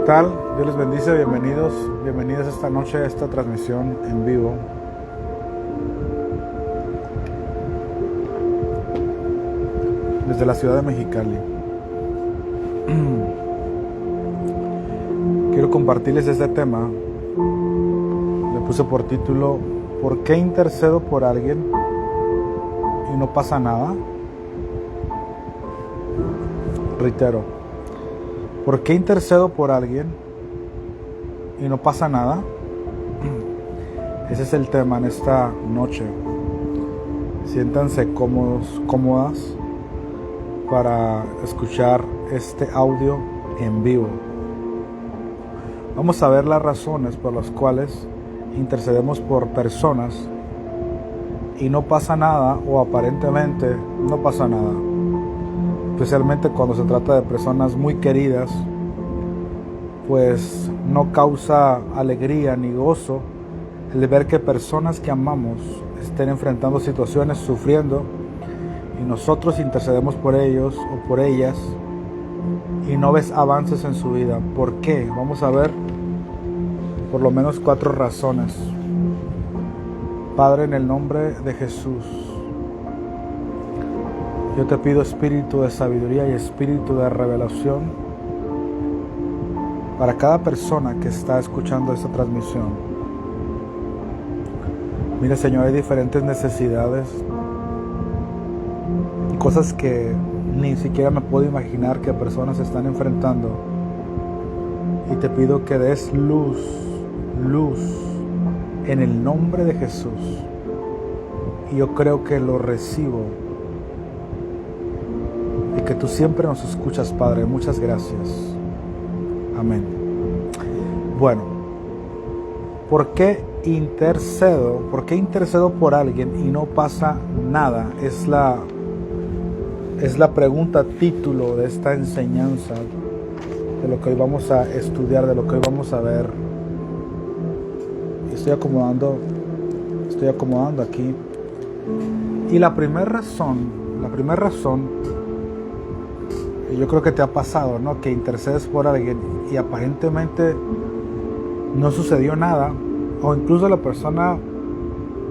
tal? Dios les bendice, bienvenidos esta noche a esta transmisión en vivo. Desde la ciudad de Mexicali. Quiero compartirles este tema. Le puse por título: ¿por qué intercedo por alguien y no pasa nada? Reitero, ¿por qué intercedo por alguien y no pasa nada? Ese es el tema en esta noche. Siéntanse cómodos, cómodas para escuchar este audio en vivo. Vamos a ver las razones por las cuales intercedemos por personas y no pasa nada, o aparentemente no pasa nada. Especialmente cuando se trata de personas muy queridas, pues no causa alegría ni gozo el ver que personas que amamos estén enfrentando situaciones, sufriendo, y nosotros intercedemos por ellos o por ellas y no ves avances en su vida. ¿Por qué? Vamos a ver por lo menos 4 razones. Padre, en el nombre de Jesús, yo te pido espíritu de sabiduría y espíritu de revelación para cada persona que está escuchando esta transmisión. Mira, Señor, hay diferentes necesidades y cosas que ni siquiera me puedo imaginar que personas están enfrentando. Y te pido que des luz en el nombre de Jesús. Y yo creo que lo recibo. Y que tú siempre nos escuchas, Padre. Muchas gracias. Amén. Bueno, ¿por qué intercedo? ¿Por qué intercedo por alguien y no pasa nada? Es la pregunta título de esta enseñanza, de lo que hoy vamos a estudiar, de lo que hoy vamos a ver. Estoy acomodando aquí. Y la primera razón, yo creo que te ha pasado, ¿no? Que intercedes por alguien y aparentemente no sucedió nada, o incluso la persona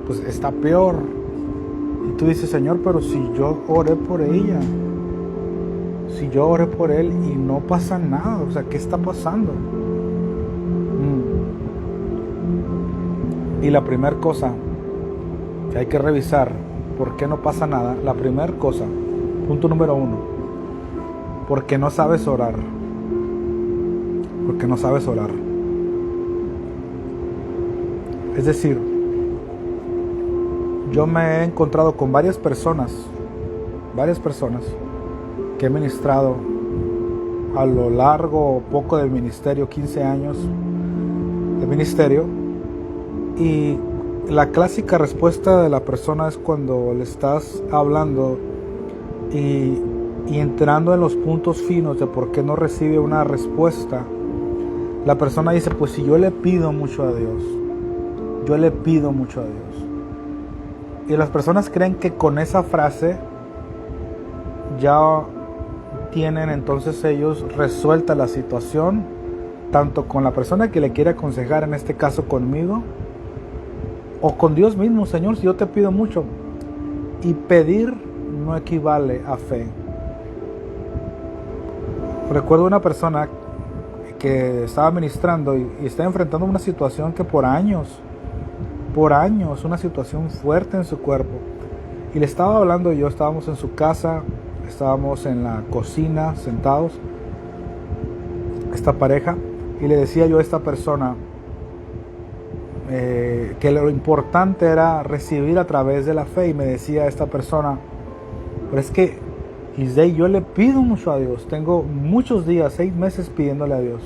pues está peor. Y tú dices: Señor, pero si yo oré por ella, si yo oré por él y no pasa nada, o sea, ¿qué está pasando? Y la primera cosa que hay que revisar, ¿por qué no pasa nada? La primera cosa, punto número 1, porque no sabes orar. Porque no sabes orar. Es decir, yo me he encontrado con varias personas que he ministrado a lo largo o poco del ministerio, 15 años de ministerio, y la clásica respuesta de la persona es cuando le estás hablando y entrando en los puntos finos de por qué no recibe una respuesta. La persona dice: pues si yo le pido mucho a Dios, y las personas creen que con esa frase ya tienen entonces ellos resuelta la situación, tanto con la persona que le quiere aconsejar, en este caso conmigo, o con Dios mismo. Señor, si yo te pido mucho, y pedir no equivale a fe. Recuerdo una persona que estaba ministrando y está enfrentando una situación que por años, una situación fuerte en su cuerpo. Y le estaba hablando yo, estábamos en su casa, estábamos en la cocina sentados, esta pareja, y le decía yo a esta persona que lo importante era recibir a través de la fe. Y me decía esta persona: pero es que, Isdei, yo le pido mucho a Dios, tengo muchos días, 6 meses pidiéndole a Dios.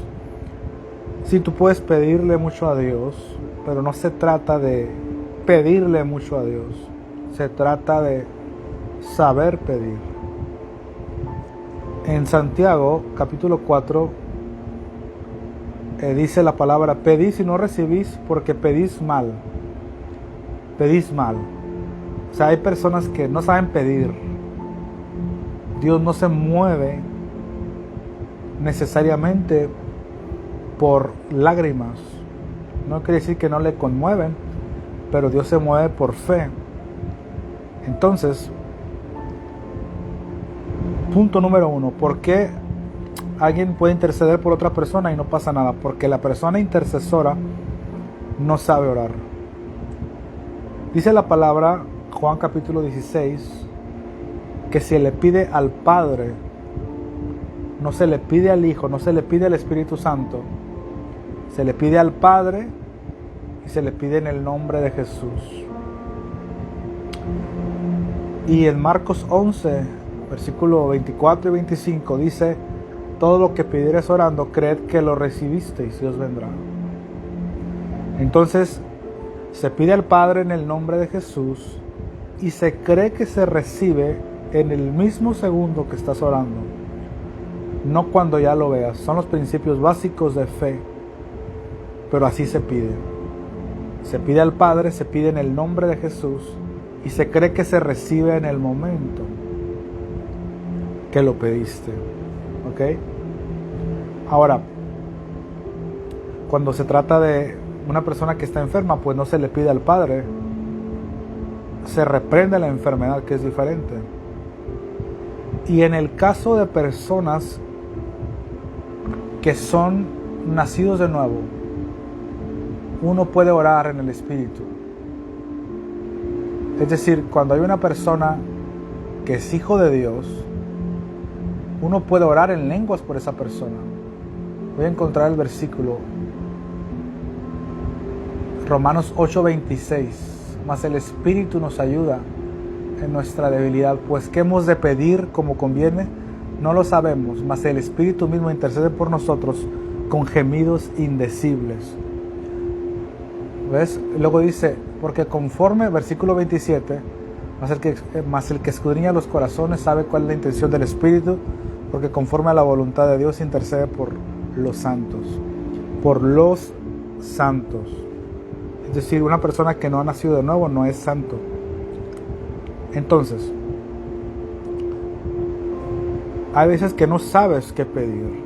Sí, tú puedes pedirle mucho a Dios, pero no se trata de pedirle mucho a Dios, se trata de saber pedir. En Santiago capítulo 4 dice la palabra: pedís y no recibís porque pedís mal. O sea, hay personas que no saben pedir. Dios no se mueve necesariamente por lágrimas. No quiere decir que no le conmueven, pero Dios se mueve por fe. Entonces, punto número 1, ¿por qué alguien puede interceder por otra persona y no pasa nada? Porque la persona intercesora no sabe orar. Dice la palabra, Juan capítulo 16, que se le pide al Padre, no se le pide al Hijo, no se le pide al Espíritu Santo, se le pide al Padre y se le pide en el nombre de Jesús. Y en Marcos 11, versículo 24 y 25 dice: todo lo que pidieres orando, creed que lo recibisteis y os vendrá. Entonces, se pide al Padre en el nombre de Jesús y se cree que se recibe en el mismo segundo que estás orando, no cuando ya lo veas. Son los principios básicos de fe, pero así se pide. Se pide al Padre, se pide en el nombre de Jesús y se cree que se recibe en el momento que lo pediste. ¿Ok? Ahora, cuando se trata de una persona que está enferma, pues no se le pide al Padre, se reprende la enfermedad, que es diferente. Y en el caso de personas que son nacidos de nuevo, uno puede orar en el Espíritu. Es decir, cuando hay una persona que es hijo de Dios, uno puede orar en lenguas por esa persona. Voy a encontrar el versículo. Romanos 8:26. Mas el Espíritu nos ayuda en nuestra debilidad, pues ¿qué hemos de pedir como conviene? No lo sabemos, mas el Espíritu mismo intercede por nosotros con gemidos indecibles. ¿Ves? Luego dice, porque conforme, versículo 27, mas el que escudriña los corazones sabe cuál es la intención del Espíritu, porque conforme a la voluntad de Dios intercede por los santos. Por los santos. Es decir, una persona que no ha nacido de nuevo no es santo. Entonces, hay veces que no sabes qué pedir.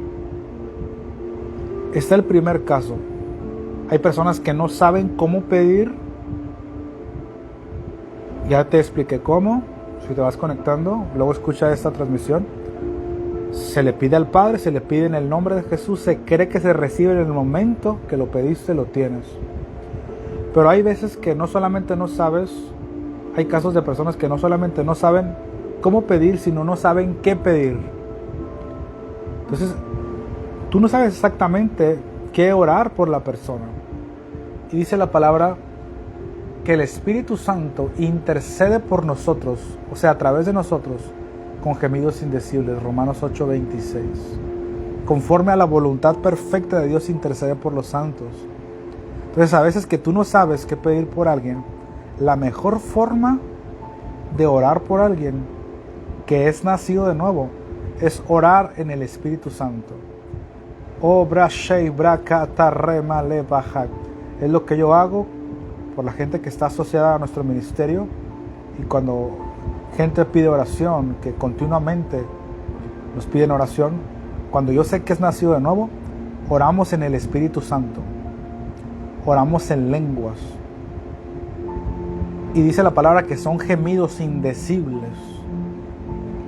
Está el primer caso. Hay personas que no saben cómo pedir. Ya te expliqué cómo. Si te vas conectando, luego escucha esta transmisión. Se le pide al Padre, se le pide en el nombre de Jesús, se cree que se recibe en el momento que lo pediste, lo tienes. Pero hay veces que no solamente no sabes, hay casos de personas que no solamente no saben cómo pedir, sino no saben qué pedir. Entonces, tú no sabes exactamente qué orar por la persona. Y dice la palabra que el Espíritu Santo intercede por nosotros, o sea, a través de nosotros, con gemidos indecibles. Romanos 8:26. Conforme a la voluntad perfecta de Dios intercede por los santos. Entonces, a veces que tú no sabes qué pedir por alguien, la mejor forma de orar por alguien que es nacido de nuevo es orar en el Espíritu Santo. Es lo que yo hago por la gente que está asociada a nuestro ministerio, y cuando gente pide oración, que continuamente nos piden oración, cuando yo sé que es nacido de nuevo, oramos en el Espíritu Santo, oramos en lenguas, y dice la palabra que son gemidos indecibles,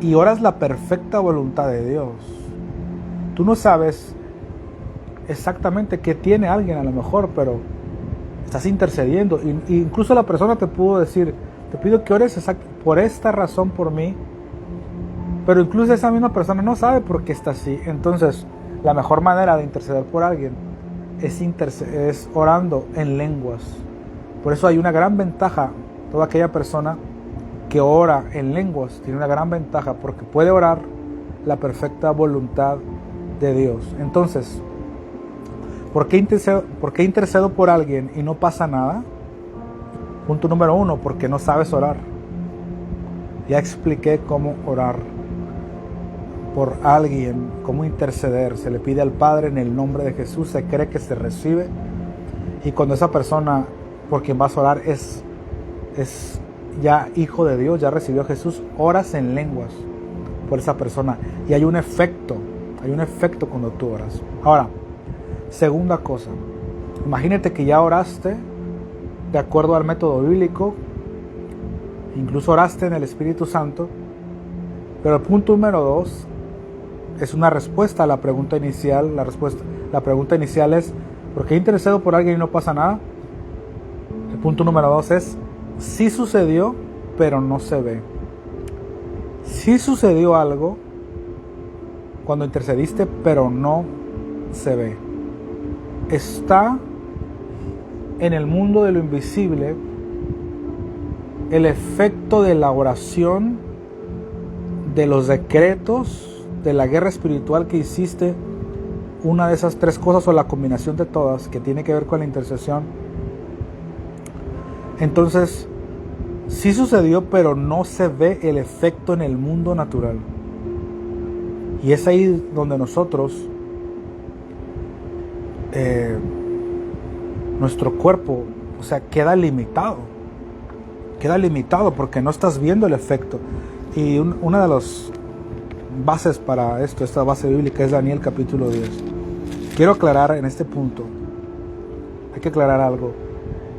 y oras la perfecta voluntad de Dios. Tú no sabes exactamente qué tiene alguien a lo mejor, pero estás intercediendo, y incluso la persona te pudo decir: te pido que ores por esta razón por mí, pero incluso esa misma persona no sabe por qué está así. Entonces, la mejor manera de interceder por alguien es orando en lenguas. Por eso hay una gran ventaja. Toda aquella persona que ora en lenguas tiene una gran ventaja, porque puede orar la perfecta voluntad de Dios. Entonces, ¿por qué intercedo por alguien y no pasa nada? Punto número 1, porque no sabes orar. Ya expliqué cómo orar por alguien, cómo interceder. Se le pide al Padre en el nombre de Jesús, se cree que se recibe, y cuando esa persona por quien vas a orar es ya hijo de Dios, ya recibió a Jesús, oras en lenguas por esa persona, y hay un efecto cuando tú oras. Ahora, Segunda cosa, imagínate que ya oraste de acuerdo al método bíblico, incluso oraste en el Espíritu Santo, pero el punto número 2 es una respuesta a la pregunta inicial. La pregunta inicial es: ¿por qué interesado por alguien y no pasa nada? El punto número 2 es: sí sucedió, pero no se ve. Sí sucedió algo cuando intercediste, pero no se ve. Está en el mundo de lo invisible el efecto de la oración, de los decretos, de la guerra espiritual que hiciste, una de esas tres cosas o la combinación de todas que tiene que ver con la intercesión. Entonces, sí sucedió, pero no se ve el efecto en el mundo natural. Y es ahí donde nosotros, nuestro cuerpo, queda limitado. Queda limitado porque no estás viendo el efecto. Y una de las bases para esto, esta base bíblica, es Daniel capítulo 10. Quiero aclarar en este punto, hay que aclarar algo,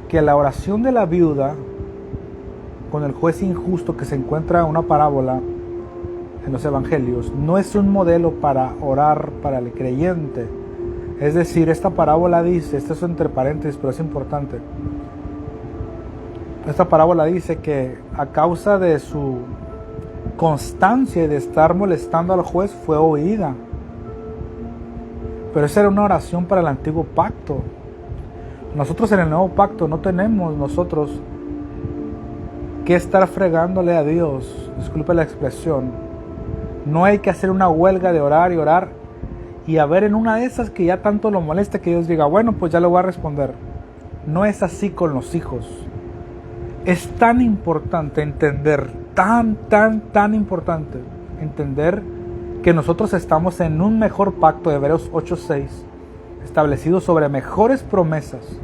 que la oración de la viuda con el juez injusto, que se encuentra una parábola en los evangelios, no es un modelo para orar para el creyente. Es decir, esta parábola dice, esto es entre paréntesis, pero es importante. Esta parábola dice que a causa de su constancia y de estar molestando al juez fue oída. Pero esa era una oración para el antiguo pacto. Nosotros en el nuevo pacto no tenemos nosotros que estar fregándole a Dios. Disculpe la expresión. No hay que hacer una huelga de orar y orar y a ver en una de esas que ya tanto lo moleste que Dios diga, bueno, pues ya le voy a responder. No es así con los hijos. Es tan importante entender, tan importante entender que nosotros estamos en un mejor pacto, de Hebreos 8:6, establecido sobre mejores promesas.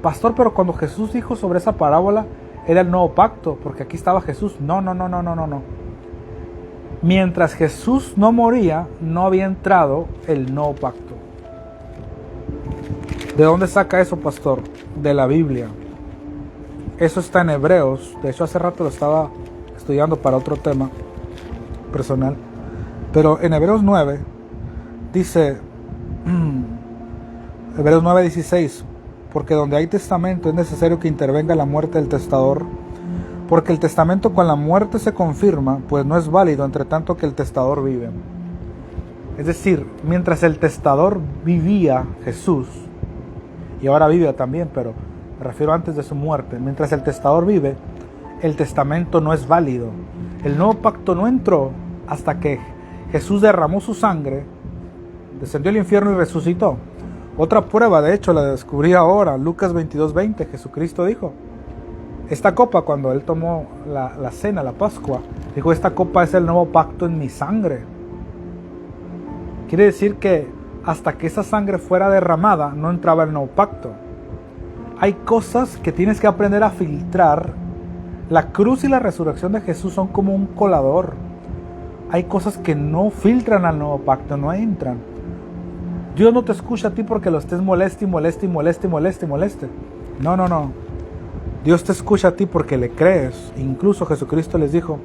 Pastor, pero cuando Jesús dijo sobre esa parábola, era el nuevo pacto, porque aquí estaba Jesús. No. Mientras Jesús no moría, no había entrado el nuevo pacto. ¿De dónde saca eso, pastor? De la Biblia. Eso está en Hebreos. De hecho, hace rato lo estaba estudiando para otro tema personal. Pero en Hebreos 9 dice, Hebreos 9:16, porque donde hay testamento es necesario que intervenga la muerte del testador, porque el testamento con la muerte se confirma, pues no es válido entre tanto que el testador vive. Es decir, mientras el testador vivía, Jesús, y ahora vive también, pero me refiero antes de su muerte, mientras el testador vive, el testamento no es válido. El nuevo pacto no entró hasta que Jesús derramó su sangre, descendió al infierno y resucitó. Otra prueba, de hecho, la descubrí ahora, Lucas 22:20, Jesucristo dijo, esta copa, cuando él tomó la cena, la Pascua, dijo, esta copa es el nuevo pacto en mi sangre. Quiere decir que hasta que esa sangre fuera derramada, no entraba el nuevo pacto. Hay cosas que tienes que aprender a filtrar. La cruz y la resurrección de Jesús son como un colador. Hay cosas que no filtran al nuevo pacto, no entran. Dios no te escucha a ti porque lo estés moleste. No. Dios te escucha a ti porque le crees. Incluso Jesucristo les dijo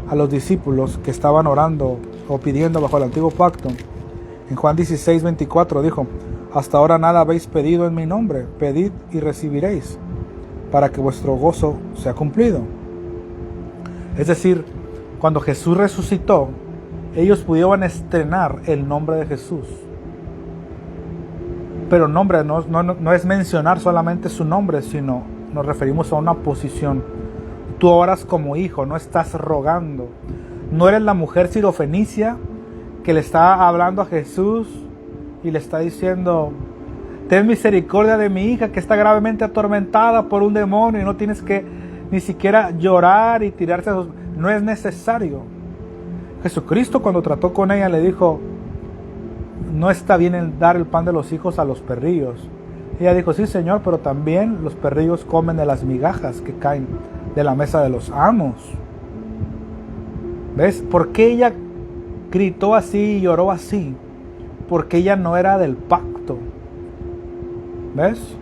a los discípulos que estaban orando o pidiendo bajo el antiguo pacto. En Juan 16:24 dijo, hasta ahora nada habéis pedido en mi nombre, pedid y recibiréis, para que vuestro gozo sea cumplido. Es decir, cuando Jesús resucitó, ellos pudieron estrenar el nombre de Jesús. Pero nombre no es mencionar solamente su nombre, sino nos referimos a una posición. Tú oras como hijo, no estás rogando. No eres la mujer sirofenicia que le está hablando a Jesús y le está diciendo, ten misericordia de mi hija que está gravemente atormentada por un demonio y no tienes que ni siquiera llorar y tirarse a sus... No es necesario. Jesucristo, cuando trató con ella, le dijo, no está bien dar el pan de los hijos a los perrillos. Ella dijo, sí, Señor, pero también los perrillos comen de las migajas que caen de la mesa de los amos. ¿Ves? ¿Por qué ella gritó así y lloró así? Porque ella no era del pacto. ¿Ves?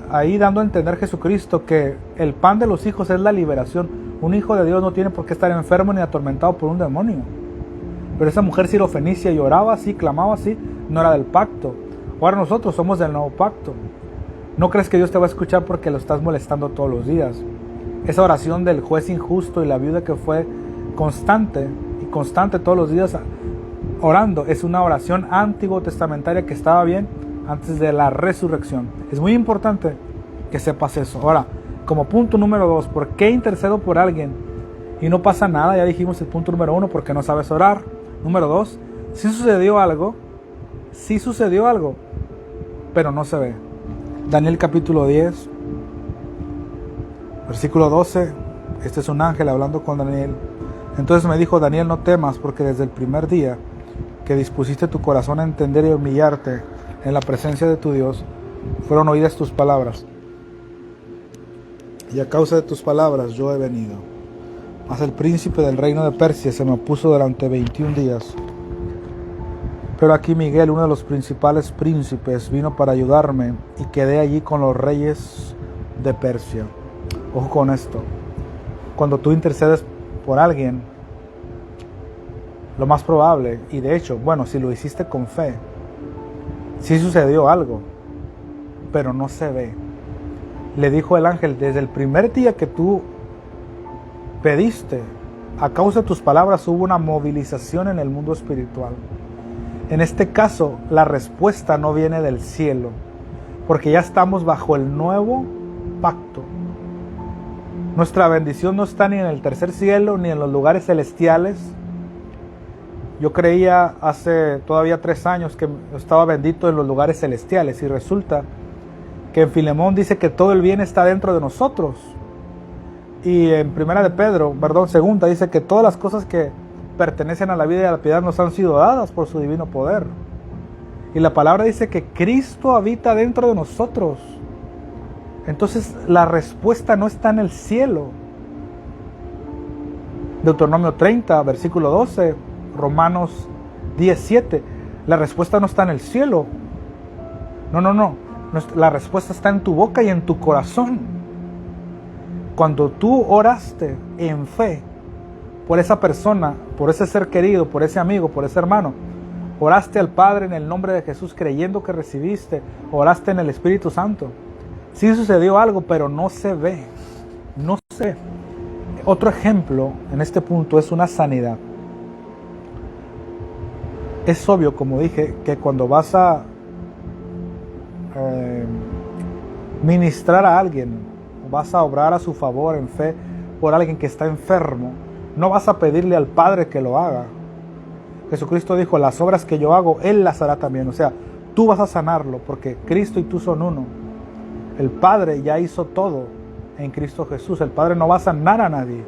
Ahí dando a entender Jesucristo que el pan de los hijos es la liberación. Un hijo de Dios no tiene por qué estar enfermo ni atormentado por un demonio. Pero esa mujer sirofenicia lloraba así, clamaba así, no era del pacto. Ahora nosotros somos del nuevo pacto. No crees que Dios te va a escuchar porque lo estás molestando todos los días. Esa oración del juez injusto y la viuda que fue constante todos los días orando, es una oración antiguo testamentaria que estaba bien antes de la resurrección. Es muy importante que sepas eso. Ahora, como punto número 2, ¿por qué intercedo por alguien y no pasa nada? Ya dijimos el punto número 1, porque no sabes orar. Número 2, sí sucedió algo, pero no se ve. Daniel capítulo 10, versículo 12, este es un ángel hablando con Daniel. Entonces me dijo: Daniel, no temas, porque desde el primer día que dispusiste tu corazón a entender y humillarte en la presencia de tu Dios, fueron oídas tus palabras. Y a causa de tus palabras yo he venido. Mas el príncipe del reino de Persia se me opuso durante 21 días. Pero aquí Miguel, uno de los principales príncipes, vino para ayudarme y quedé allí con los reyes de Persia. Ojo con esto. Cuando tú intercedes por alguien, lo más probable, y de hecho, bueno, si lo hiciste con fe, sí sucedió algo, pero no se ve. Le dijo el ángel: desde el primer día que tú pediste, a causa de tus palabras hubo una movilización en el mundo espiritual. En este caso, la respuesta no viene del cielo, porque ya estamos bajo el nuevo pacto. Nuestra bendición no está ni en el tercer cielo, ni en los lugares celestiales. Yo creía hace todavía 3 años que estaba bendito en los lugares celestiales, y resulta que en Filemón dice que todo el bien está dentro de nosotros. Y en segunda dice que todas las cosas que pertenecen a la vida y a la piedad nos han sido dadas por su divino poder. Y la palabra dice que Cristo habita dentro de nosotros. Entonces la respuesta no está en el cielo. Deuteronomio 30, versículo 12, Romanos 17. La respuesta no está en el cielo. No. La respuesta está en tu boca y en tu corazón. Cuando tú oraste en fe por esa persona, por ese ser querido, por ese amigo, por ese hermano, oraste al Padre en el nombre de Jesús creyendo que recibiste, oraste en el Espíritu Santo. Sí sucedió algo, pero no se ve. No sé. Otro ejemplo en este punto es una sanidad. Es obvio, como dije, que cuando vas a ministrar a alguien, vas a obrar a su favor en fe por alguien que está enfermo, no vas a pedirle al Padre que lo haga. Jesucristo dijo: las obras que yo hago, Él las hará también. O sea, tú vas a sanarlo, porque Cristo y tú son uno. El Padre ya hizo todo en Cristo Jesús. El Padre no va a sanar a nadie.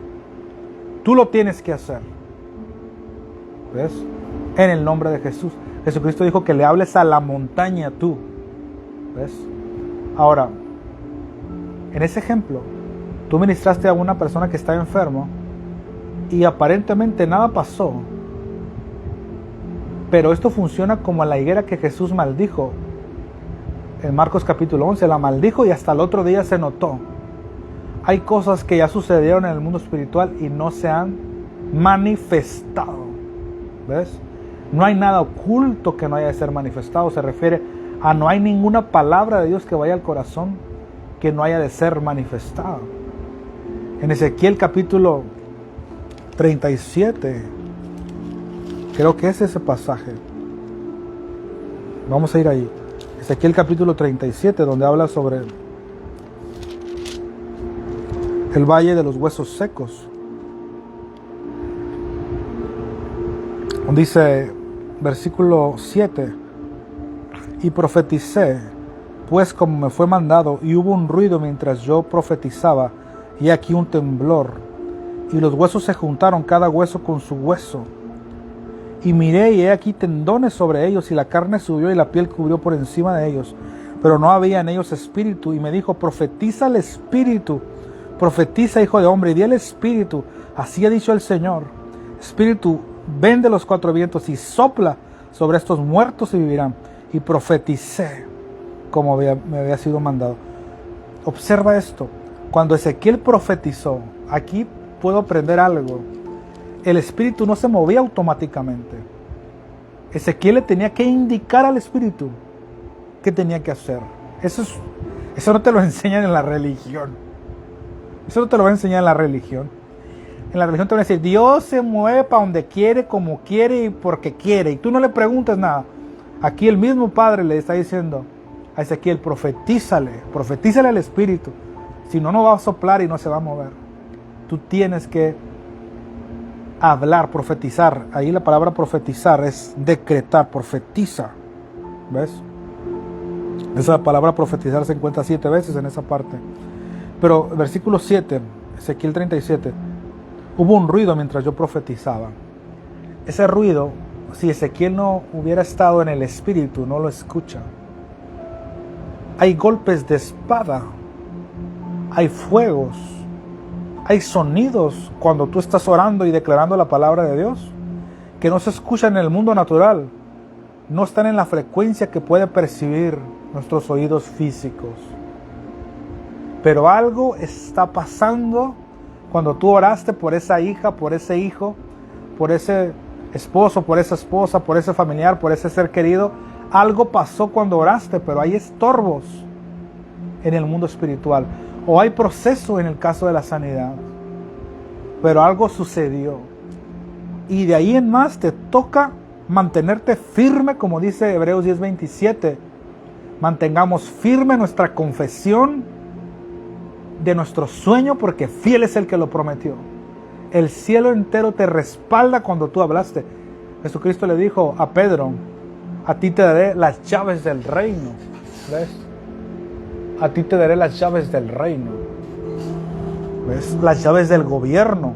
Tú lo tienes que hacer. ¿Ves? En el nombre de Jesús. Jesucristo dijo que le hables a la montaña tú. ¿Ves? Ahora, en ese ejemplo, tú ministraste a una persona que está enfermo y aparentemente nada pasó. Pero esto funciona como la higuera que Jesús maldijo. En Marcos capítulo 11, la maldijo y hasta el otro día se notó. Hay cosas que ya sucedieron en el mundo espiritual y no se han manifestado. ¿Ves? No hay nada oculto que no haya de ser manifestado. Se refiere a no hay ninguna palabra de Dios que vaya al corazón que no haya de ser manifestada. En Ezequiel capítulo 37, creo que es ese pasaje. Vamos a ir ahí. Ezequiel capítulo 37, donde habla sobre el valle de los huesos secos. Dice, versículo 7, y profeticé, pues como me fue mandado, y hubo un ruido mientras yo profetizaba, y aquí un temblor, y los huesos se juntaron, cada hueso con su hueso. Y miré, y he aquí tendones sobre ellos, y la carne subió, y la piel cubrió por encima de ellos, pero no había en ellos espíritu. Y me dijo: profetiza al espíritu, profetiza, hijo de hombre, y di al espíritu, así ha dicho el Señor, espíritu, ven de los 4 vientos y sopla sobre estos muertos y vivirán. Y profeticé. como me había sido mandado. Observa esto. Cuando Ezequiel profetizó, aquí puedo aprender algo. El espíritu no se movía automáticamente. Ezequiel le tenía que indicar al espíritu qué tenía que hacer. Eso no te lo enseñan en la religión. Eso no te lo va a enseñar en la religión. En la religión te van a decir, Dios se mueve para donde quiere, como quiere y porque quiere. Y tú no le preguntas nada. Aquí el mismo Padre le está diciendo a Ezequiel, profetízale al espíritu. Si no, no va a soplar y no se va a mover. Tú tienes que hablar, profetizar. Ahí la palabra profetizar es decretar, profetiza. ¿Ves? Esa palabra profetizar se encuentra 7 veces en esa parte. Pero versículo 7, Ezequiel 37, hubo un ruido mientras yo profetizaba. Ese ruido, si Ezequiel no hubiera estado en el espíritu, no lo escucha. Hay golpes de espada, hay fuegos, hay sonidos cuando tú estás orando y declarando la palabra de Dios, que no se escuchan en el mundo natural, no están en la frecuencia que puede percibir nuestros oídos físicos. Pero algo está pasando cuando tú oraste por esa hija, por ese hijo, por ese esposo, por esa esposa, por ese familiar, por ese ser querido. Algo pasó cuando oraste, pero hay estorbos en el mundo espiritual. O hay proceso en el caso de la sanidad. Pero algo sucedió. Y de ahí en más te toca mantenerte firme, como dice Hebreos 10:27. Mantengamos firme nuestra confesión de nuestro sueño, porque fiel es el que lo prometió. El cielo entero te respalda cuando tú hablaste. Jesucristo le dijo a Pedro, a ti te daré las llaves del reino. ¿Ves? A ti te daré las llaves del reino. ¿Ves? Las llaves del gobierno.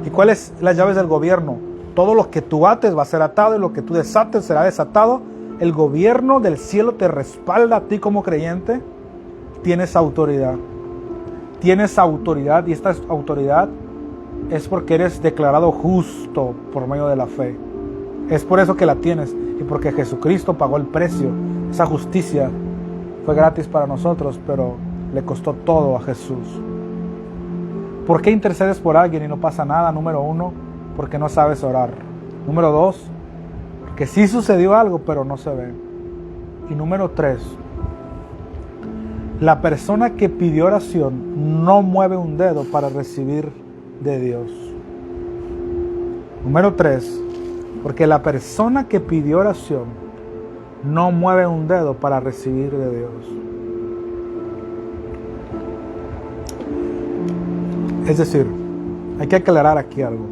¿Y cuáles las llaves del gobierno? Todo lo que tú ates va a ser atado y lo que tú desates será desatado. El gobierno del cielo te respalda a ti como creyente. Tienes autoridad. Tienes autoridad, y esta autoridad es porque eres declarado justo por medio de la fe. Es por eso que la tienes y porque Jesucristo pagó el precio. Esa justicia fue gratis para nosotros, pero le costó todo a Jesús. ¿Por qué intercedes por alguien y no pasa nada? Número 1, porque no sabes orar. Número 2, porque sí sucedió algo, pero no se ve. Y número 3, la persona que pidió oración no mueve un dedo para recibir de Dios. Número 3, porque la persona que pidió oración no mueve un dedo para recibir de Dios. Es decir, hay que aclarar aquí algo.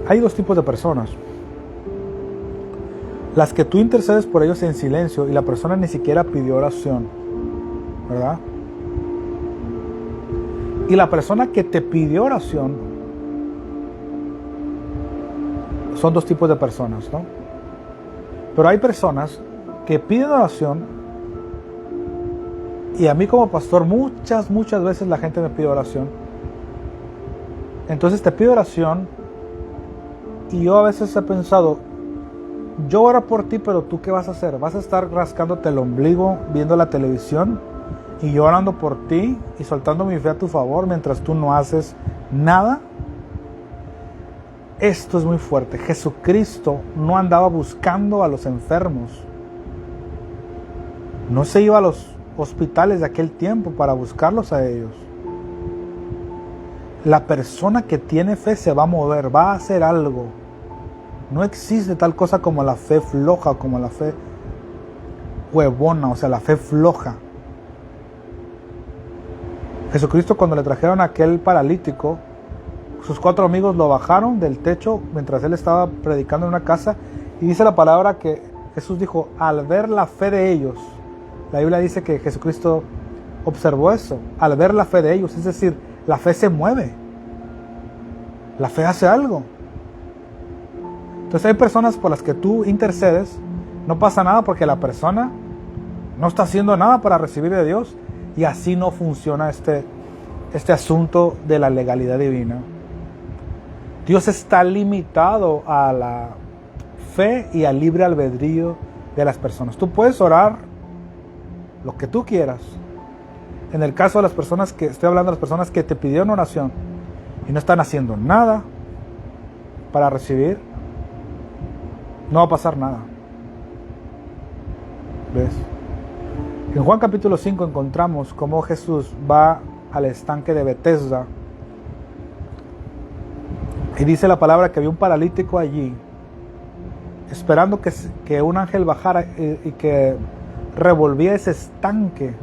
Hay 2 tipos de personas. Las que tú intercedes por ellos en silencio y la persona ni siquiera pidió oración, ¿verdad? Y la persona que te pidió oración, son 2 tipos de personas, ¿no? Pero hay personas que piden oración, y a mí como pastor muchas veces la gente me pide oración. Entonces te pido oración y yo a veces he pensado, yo oro por ti, pero ¿tú qué vas a hacer? ¿Vas a estar rascándote el ombligo viendo la televisión y yo orando por ti y soltando mi fe a tu favor mientras tú no haces nada? Esto es muy fuerte. Jesucristo no andaba buscando a los enfermos. No se iba a los hospitales de aquel tiempo para buscarlos a ellos. La persona que tiene fe se va a mover, va a hacer algo. No existe tal cosa como la fe floja, como la fe huevona, o sea, la fe floja. Jesucristo, cuando le trajeron a aquel paralítico, sus 4 amigos lo bajaron del techo mientras él estaba predicando en una casa, y dice la palabra que Jesús dijo, al ver la fe de ellos, la Biblia dice que Jesucristo observó eso, al ver la fe de ellos, es decir, la fe se mueve, la fe hace algo. Entonces hay personas por las que tú intercedes, no pasa nada porque la persona no está haciendo nada para recibir de Dios, y así no funciona este asunto de la legalidad divina. Dios está limitado a la fe y al libre albedrío de las personas. Tú puedes orar lo que tú quieras. En el caso de las personas que estoy hablando, de las personas que te pidieron oración y no están haciendo nada para recibir, no va a pasar nada. ¿Ves? En Juan capítulo 5 encontramos cómo Jesús va al estanque de Betesda y dice la palabra que había un paralítico allí esperando que un ángel bajara y que revolvía ese estanque,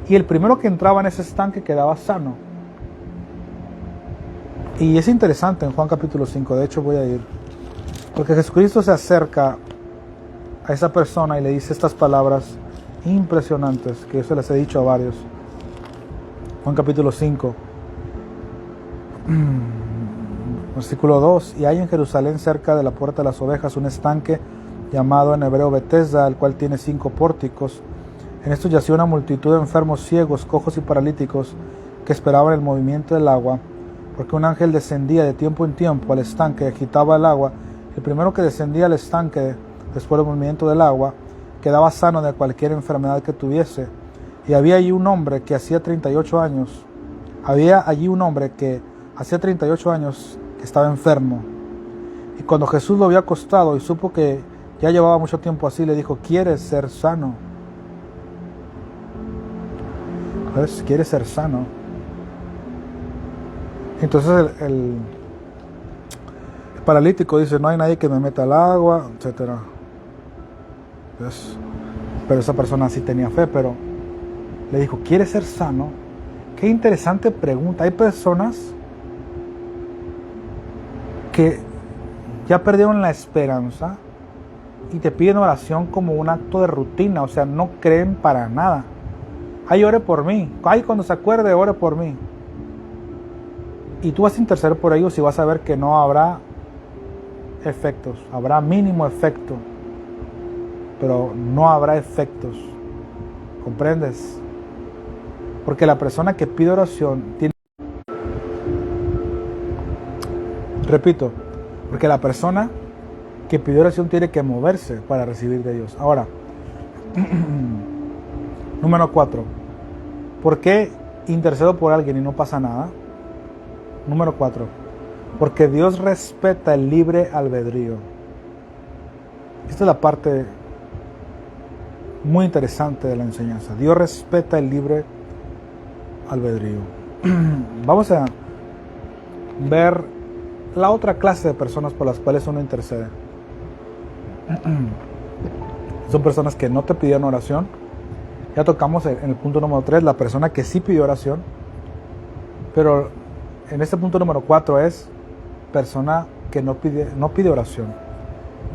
y el primero que entraba en ese estanque quedaba sano. Y es interesante en Juan capítulo 5, de hecho voy a ir, porque Jesucristo se acerca a esa persona y le dice estas palabras impresionantes que yo se las he dicho a varios. Juan capítulo 5, versículo 2: y hay en Jerusalén, cerca de la puerta de las ovejas, un estanque llamado en hebreo Betesda, el cual tiene 5 pórticos. En estos yacía una multitud de enfermos, ciegos, cojos y paralíticos que esperaban el movimiento del agua, porque un ángel descendía de tiempo en tiempo al estanque y agitaba el agua. El primero que descendía al estanque después del movimiento del agua quedaba sano de cualquier enfermedad que tuviese. Y había allí un hombre que hacía 38 años. Había allí un hombre que hacía 38 años que estaba enfermo. Y cuando Jesús lo vio acostado y supo que ya llevaba mucho tiempo así, le dijo: ¿quieres ser sano? ¿Ves? ¿Quieres ser sano? Entonces el paralítico dice: no hay nadie que me meta al agua, etc. ¿Ves? Pero esa persona sí tenía fe, pero le dijo: ¿quieres ser sano? Qué interesante pregunta. Hay personas que ya perdieron la esperanza y te piden oración como un acto de rutina, o sea, no creen para nada. Ay, ore por mí. Ay, cuando se acuerde, ore por mí. Y tú vas a interceder por ellos y vas a ver que no habrá efectos. Habrá mínimo efecto, pero no habrá efectos. ¿Comprendes? Porque la persona que pide oración tiene... Repito, porque la persona que pide oración tiene que moverse para recibir de Dios. Ahora, número 4. ¿Por qué intercedo por alguien y no pasa nada? Número 4. Porque Dios respeta el libre albedrío. Esta es la parte muy interesante de la enseñanza. Dios respeta el libre albedrío. Vamos a ver la otra clase de personas por las cuales uno intercede. Son personas que no te pidieron oración. Ya tocamos en el punto número 3 la persona que sí pidió oración, pero en este punto número 4 es persona que no pide oración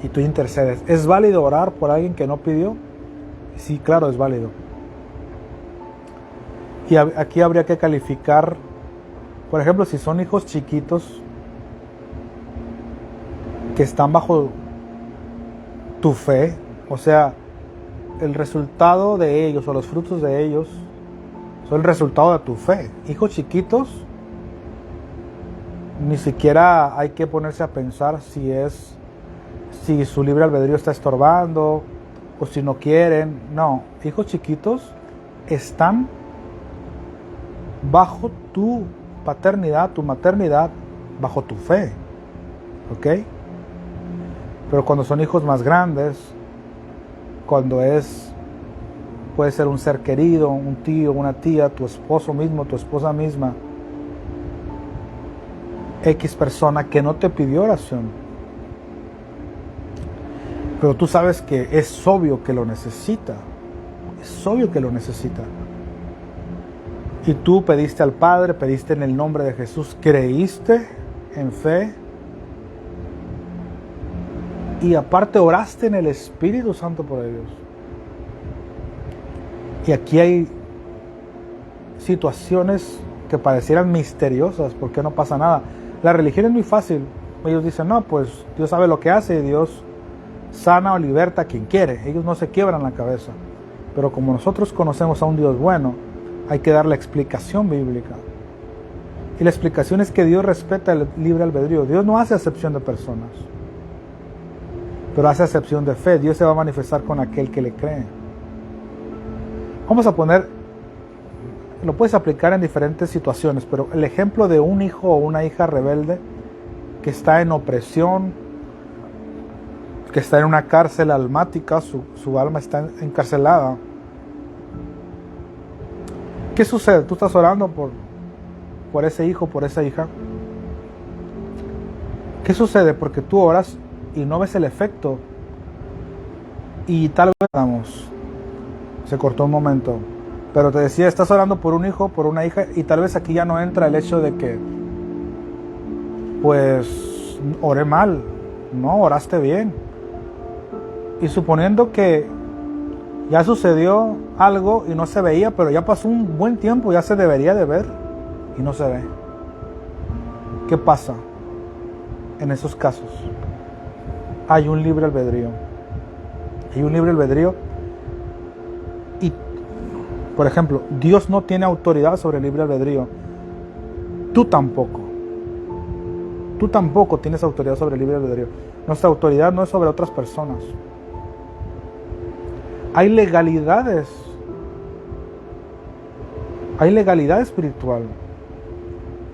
y tú intercedes. ¿Es válido orar por alguien que no pidió? Sí, claro, es válido. Y aquí habría que calificar, por ejemplo, si son hijos chiquitos que están bajo tu fe, o sea, el resultado de ellos o los frutos de ellos son el resultado de tu fe. Hijos chiquitos, ni siquiera hay que ponerse a pensar si su libre albedrío está estorbando o si no quieren. No, hijos chiquitos están bajo tu paternidad, tu maternidad, bajo tu fe, ¿ok? Pero cuando son hijos más grandes, cuando puede ser un ser querido, un tío, una tía, tu esposo mismo, tu esposa misma, X persona que no te pidió oración, pero tú sabes que es obvio que lo necesita, es obvio que lo necesita, y tú pediste al Padre, pediste en el nombre de Jesús, creíste en fe, y aparte oraste en el Espíritu Santo por ellos. Y aquí hay situaciones que parecieran misteriosas, porque no pasa nada. La religión es muy fácil. Ellos dicen: no, pues Dios sabe lo que hace y Dios sana o liberta a quien quiere. Ellos no se quiebran la cabeza. Pero como nosotros conocemos a un Dios bueno, hay que dar la explicación bíblica. Y la explicación es que Dios respeta el libre albedrío. Dios no hace acepción de personas. pero hace acepción de fe. Dios se va a manifestar con aquel que le cree. Vamos a poner, lo puedes aplicar en diferentes situaciones, pero el ejemplo de un hijo o una hija rebelde que está en opresión, que está en una cárcel almática, su alma está encarcelada. ¿Qué sucede? Tú estás orando por ese hijo, por esa hija. ¿Qué sucede? Porque tú oras y no ves el efecto. Y tal vez, vamos, se cortó un momento. Pero te decía, estás orando por un hijo, por una hija, y tal vez aquí ya no entra el hecho de que, pues, oré mal. No, oraste bien. Y suponiendo que ya sucedió algo y no se veía, pero ya pasó un buen tiempo, ya se debería de ver y no se ve. ¿Qué pasa en esos casos? Hay un libre albedrío. Hay un libre albedrío y, por ejemplo, Dios no tiene autoridad sobre el libre albedrío. Tú tampoco. Tú tampoco tienes autoridad sobre el libre albedrío. Nuestra autoridad no es sobre otras personas. Hay legalidad espiritual.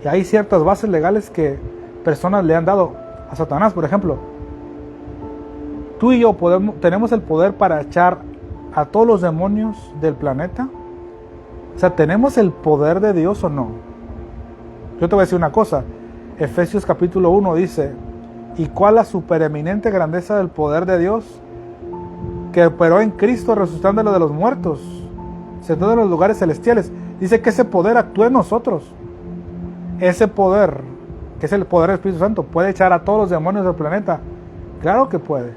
Y hay ciertas bases legales que personas le han dado a Satanás. Por ejemplo, tú y yo tenemos el poder para echar a todos los demonios del planeta. O sea, ¿tenemos el poder de Dios o no? Yo te voy a decir una cosa. Efesios capítulo 1 dice: ¿y cuál la supereminente grandeza del poder de Dios, que operó en Cristo resucitándolo de los muertos, sentado en los lugares celestiales? Dice que ese poder actúa en nosotros. Ese poder, que es el poder del Espíritu Santo, ¿puede echar a todos los demonios del planeta? Claro que puede,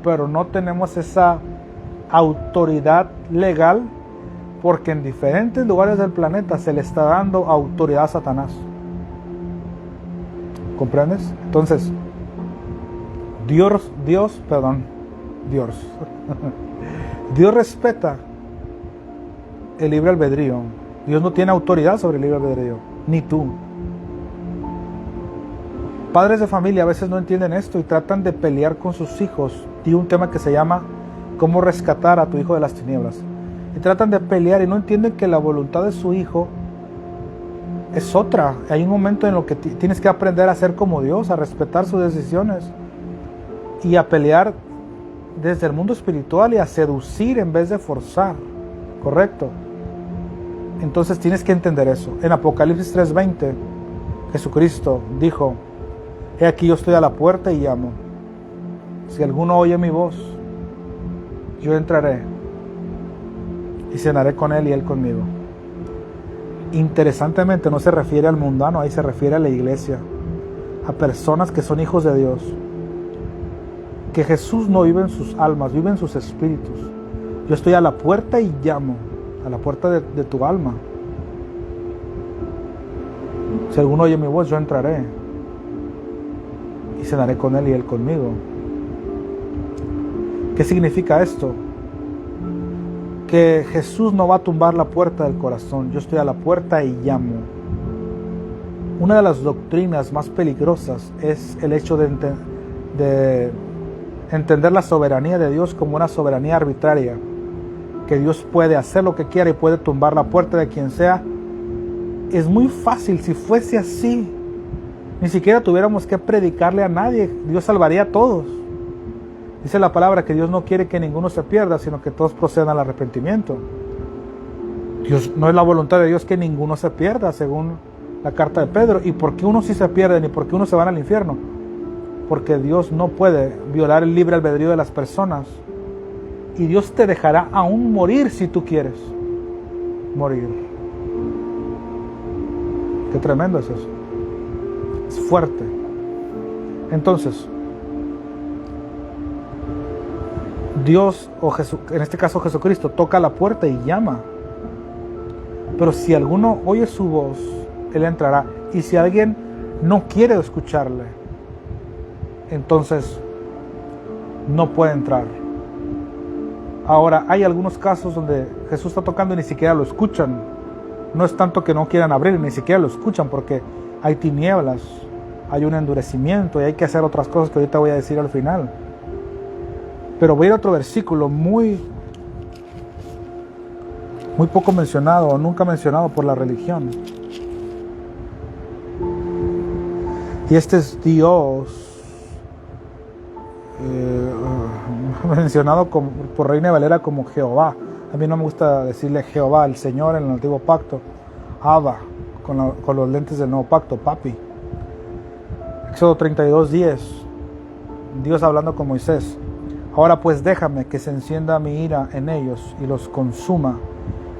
pero no tenemos esa autoridad legal, porque en diferentes lugares del planeta se le está dando autoridad a Satanás. ¿Comprendes? Entonces, Dios respeta el libre albedrío. Dios no tiene autoridad sobre el libre albedrío, ni tú. Padres de familia a veces no entienden esto y tratan de pelear con sus hijos. Tiene un tema que se llama cómo rescatar a tu hijo de las tinieblas. Y tratan de pelear y no entienden que la voluntad de su hijo es otra. Hay un momento en el que tienes que aprender a ser como Dios, a respetar sus decisiones y a pelear desde el mundo espiritual y a seducir en vez de forzar. ¿Correcto? Entonces tienes que entender eso. En Apocalipsis 3:20, Jesucristo dijo: he aquí yo estoy a la puerta y llamo. Si alguno oye mi voz, yo entraré y cenaré con él y él conmigo. Interesantemente no se refiere al mundano, ahí se refiere a la iglesia, a personas que son hijos de Dios, que Jesús no vive en sus almas, vive en sus espíritus. Yo estoy a la puerta y llamo, a la puerta de tu alma. Si alguno oye mi voz, yo entraré y cenaré con él y él conmigo. ¿Qué significa esto? Que Jesús no va a tumbar la puerta del corazón. Yo estoy a la puerta y llamo. Una de las doctrinas más peligrosas es el hecho de entender la soberanía de Dios como una soberanía arbitraria, que Dios puede hacer lo que quiera y puede tumbar la puerta de quien sea. Es muy fácil. Si fuese así, ni siquiera tuviéramos que predicarle a nadie. Dios salvaría a todos. Dice la palabra que Dios no quiere que ninguno se pierda, sino que todos procedan al arrepentimiento. Dios, no es la voluntad de Dios que ninguno se pierda, según la carta de Pedro. ¿Y por qué unos sí se pierden y por qué unos se van al infierno? Porque Dios no puede violar el libre albedrío de las personas. Y Dios te dejará aún morir si tú quieres morir. Qué tremendo es eso. Es fuerte. Entonces, Dios, o en este caso Jesucristo, toca la puerta y llama. Pero si alguno oye su voz, Él entrará. Y si alguien no quiere escucharle, entonces no puede entrar. Ahora, hay algunos casos donde Jesús está tocando y ni siquiera lo escuchan. No es tanto que no quieran abrir, ni siquiera lo escuchan porque hay tinieblas, hay un endurecimiento y hay que hacer otras cosas que ahorita voy a decir al final. Pero voy a ir a otro versículo muy poco mencionado o nunca mencionado por la religión. Y este es Dios mencionado por Reina Valera como Jehová. A mí no me gusta decirle Jehová, el Señor en el antiguo pacto. Abba, con los lentes del nuevo pacto, papi. Éxodo 32:10. Dios hablando con Moisés. Ahora pues déjame que se encienda mi ira en ellos y los consuma,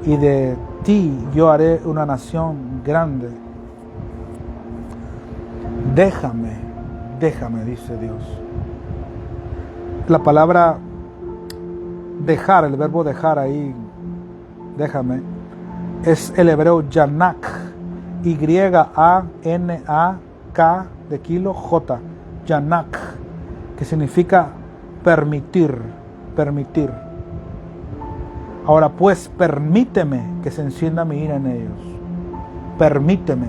y de ti yo haré una nación grande. Déjame, dice Dios. La palabra dejar, el verbo dejar ahí, déjame, es el hebreo yanak, Y-A-N-A-K de kilo, J, yanak, que significa permitir. Ahora pues, permíteme que se encienda mi ira en ellos. Permíteme.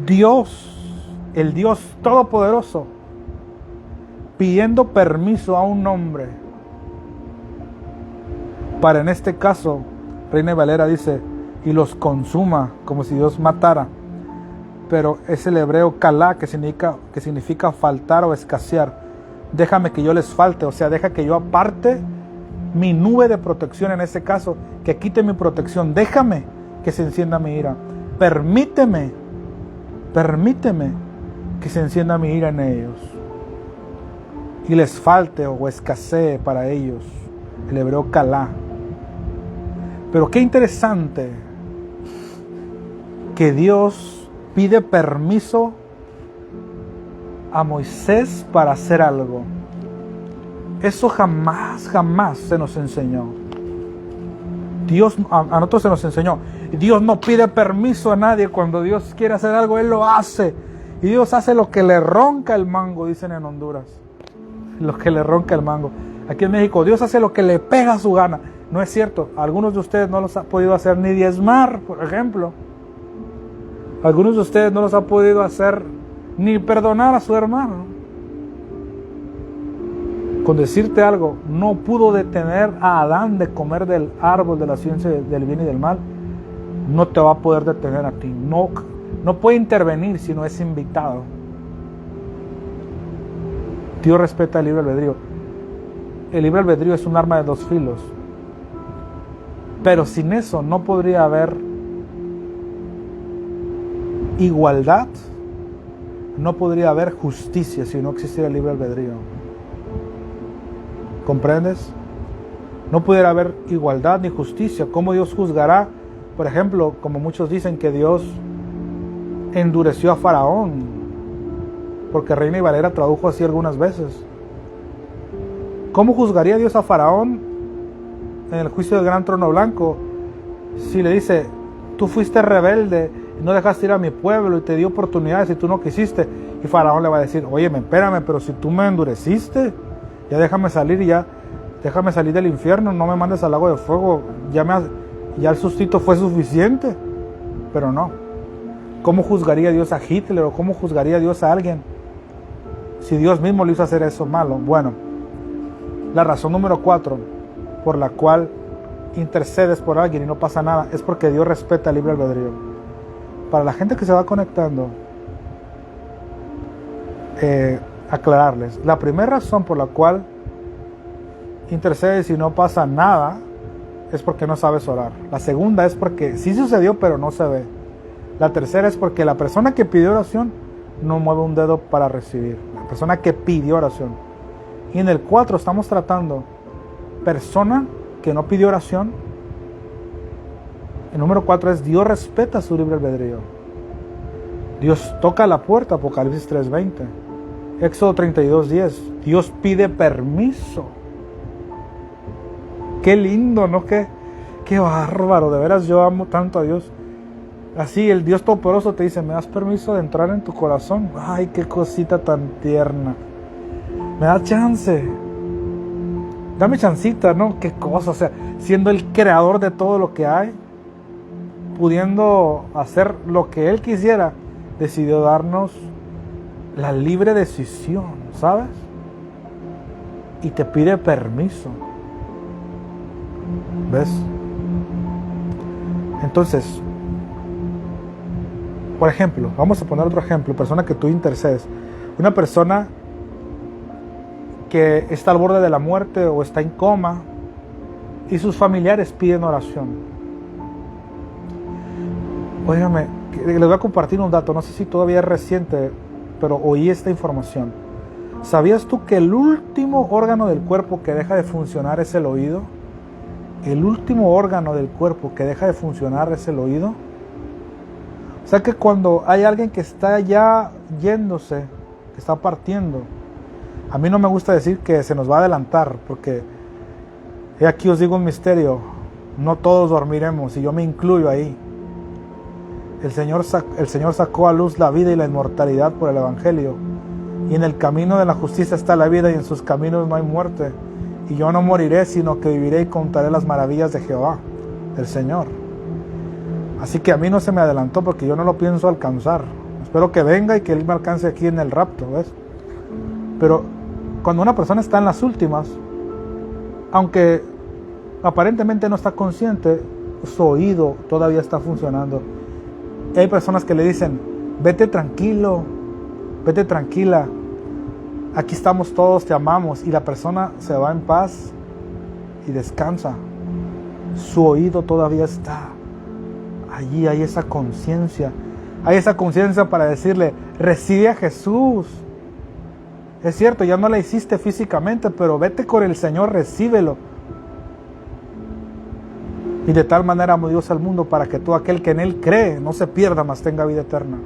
Dios, el Dios Todopoderoso, pidiendo permiso a un hombre para, en este caso, Reina Valera dice, y los consuma, como si Dios matara. Pero es el hebreo kalá, que significa faltar o escasear. Déjame que yo les falte, o sea, deja que yo aparte mi nube de protección, en este caso, que quite mi protección. Déjame que se encienda mi ira. Permíteme que se encienda mi ira en ellos y les falte o escasee para ellos. El hebreo kalá. Pero qué interesante que Dios pide permiso a Moisés para hacer algo. Eso jamás se nos enseñó. Dios, a nosotros se nos enseñó. Dios no pide permiso a nadie. Cuando Dios quiere hacer algo, Él lo hace. Y Dios hace lo que le ronca el mango, dicen en Honduras. Lo que le ronca el mango. Aquí en México, Dios hace lo que le pega a su gana. No es cierto. Algunos de ustedes no los ha podido hacer ni diezmar, por ejemplo. Algunos de ustedes no los ha podido hacer ni perdonar a su hermano. Con decirte algo, no pudo detener a Adán de comer del árbol de la ciencia del bien y del mal. No te va a poder detener a ti. No puede intervenir si no es invitado. Dios respeta el libre albedrío. El libre albedrío es un arma de dos filos. Pero sin eso no podría haber igualdad, no podría haber justicia si no existiera el libre albedrío. ¿Comprendes? No pudiera haber igualdad ni justicia. ¿Cómo Dios juzgará? Por ejemplo, como muchos dicen que Dios endureció a Faraón, porque Reina Valera tradujo así algunas veces. ¿Cómo juzgaría Dios a Faraón en el juicio del gran trono blanco si le dice, tú fuiste rebelde, no dejaste ir a mi pueblo y te di oportunidades y tú no quisiste? Y Faraón le va a decir, oye, espérame, pero si tú me endureciste, ya déjame salir y déjame salir del infierno, no me mandes al lago de fuego, ya el sustito fue suficiente. Pero no. ¿Cómo juzgaría Dios a Hitler o cómo juzgaría Dios a alguien si Dios mismo le hizo hacer eso malo? Bueno, la razón número 4 por la cual intercedes por alguien y no pasa nada es porque Dios respeta el libre albedrío. Para la gente que se va conectando, aclararles, la primera razón por la cual intercedes y no pasa nada es porque no sabes orar. La segunda es porque sí sucedió pero no se ve. La tercera es porque la persona que pidió oración no mueve un dedo para recibir. La persona que pidió oración. Y en el 4 estamos tratando persona que no pidió oración. El número 4 es Dios respeta su libre albedrío. Dios toca la puerta, Apocalipsis 3:20. Éxodo 32:10. Dios pide permiso. Qué lindo, ¿no? Qué bárbaro. De veras yo amo tanto a Dios. Así el Dios Todopoderoso te dice, ¿me das permiso de entrar en tu corazón? Ay, qué cosita tan tierna. Me da chance. Dame chancita, ¿no? Qué cosa. O sea, siendo el creador de todo lo que hay, pudiendo hacer lo que Él quisiera, decidió darnos la libre decisión, ¿sabes? y te pide permiso. ¿Ves? Entonces, por ejemplo, vamos a poner otro ejemplo, persona que tú intercedes. Una persona que está al borde de la muerte o está en coma y sus familiares piden oración. Óigame, les voy a compartir un dato, no sé si todavía es reciente, pero oí esta información. ¿Sabías tú que el último órgano del cuerpo que deja de funcionar es el oído? El último órgano del cuerpo que deja de funcionar es el oído. O sea que cuando hay alguien que está ya yéndose, que está partiendo, a mí no me gusta decir que se nos va a adelantar, porque aquí os digo un misterio, no todos dormiremos, y yo me incluyo ahí. El Señor sacó a luz la vida y la inmortalidad por el Evangelio, y en el camino de la justicia está la vida, y en sus caminos no hay muerte. Y yo no moriré, sino que viviré y contaré las maravillas de Jehová, del Señor. Así que a mí no se me adelantó, porque yo no lo pienso alcanzar. Espero que venga y que Él me alcance aquí en el rapto, ¿ves? Pero cuando una persona está en las últimas, aunque aparentemente no está consciente, su oído todavía está funcionando. Y hay personas que le dicen, vete tranquilo, vete tranquila, aquí estamos todos, te amamos, y la persona se va en paz y descansa. Su oído todavía está allí, hay esa conciencia. Hay esa conciencia para decirle, recibe a Jesús. Es cierto, ya no la hiciste físicamente, pero vete con el Señor, recíbelo. Y de tal manera amó Dios al mundo para que todo aquel que en Él cree no se pierda, mas tenga vida eterna.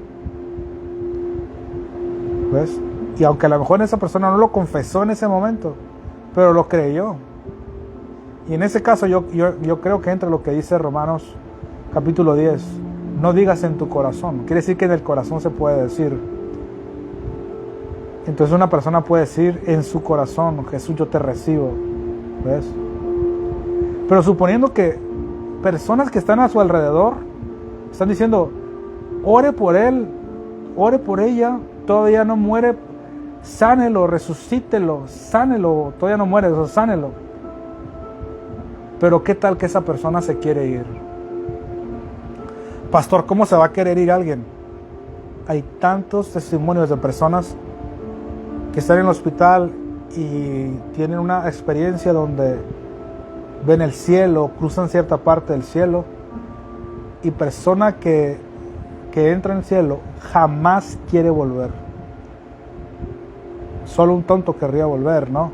¿Ves? Y aunque a lo mejor esa persona no lo confesó en ese momento, pero lo creyó. Y en ese caso yo creo que entra lo que dice Romanos capítulo 10. No digas en tu corazón. Quiere decir que en el corazón se puede decir. Entonces una persona puede decir en su corazón, Jesús, yo te recibo. ¿Ves? Pero suponiendo que personas que están a su alrededor están diciendo, ore por él, ore por ella, todavía no muere, sánelo, resucítelo, sánelo, todavía no muere, sánelo. Pero ¿qué tal que esa persona se quiere ir? Pastor, ¿cómo se va a querer ir alguien? Hay tantos testimonios de personas que están en el hospital y tienen una experiencia donde ven el cielo, cruzan cierta parte del cielo, y persona que entra en el cielo jamás quiere volver. Solo un tonto querría volver, ¿no?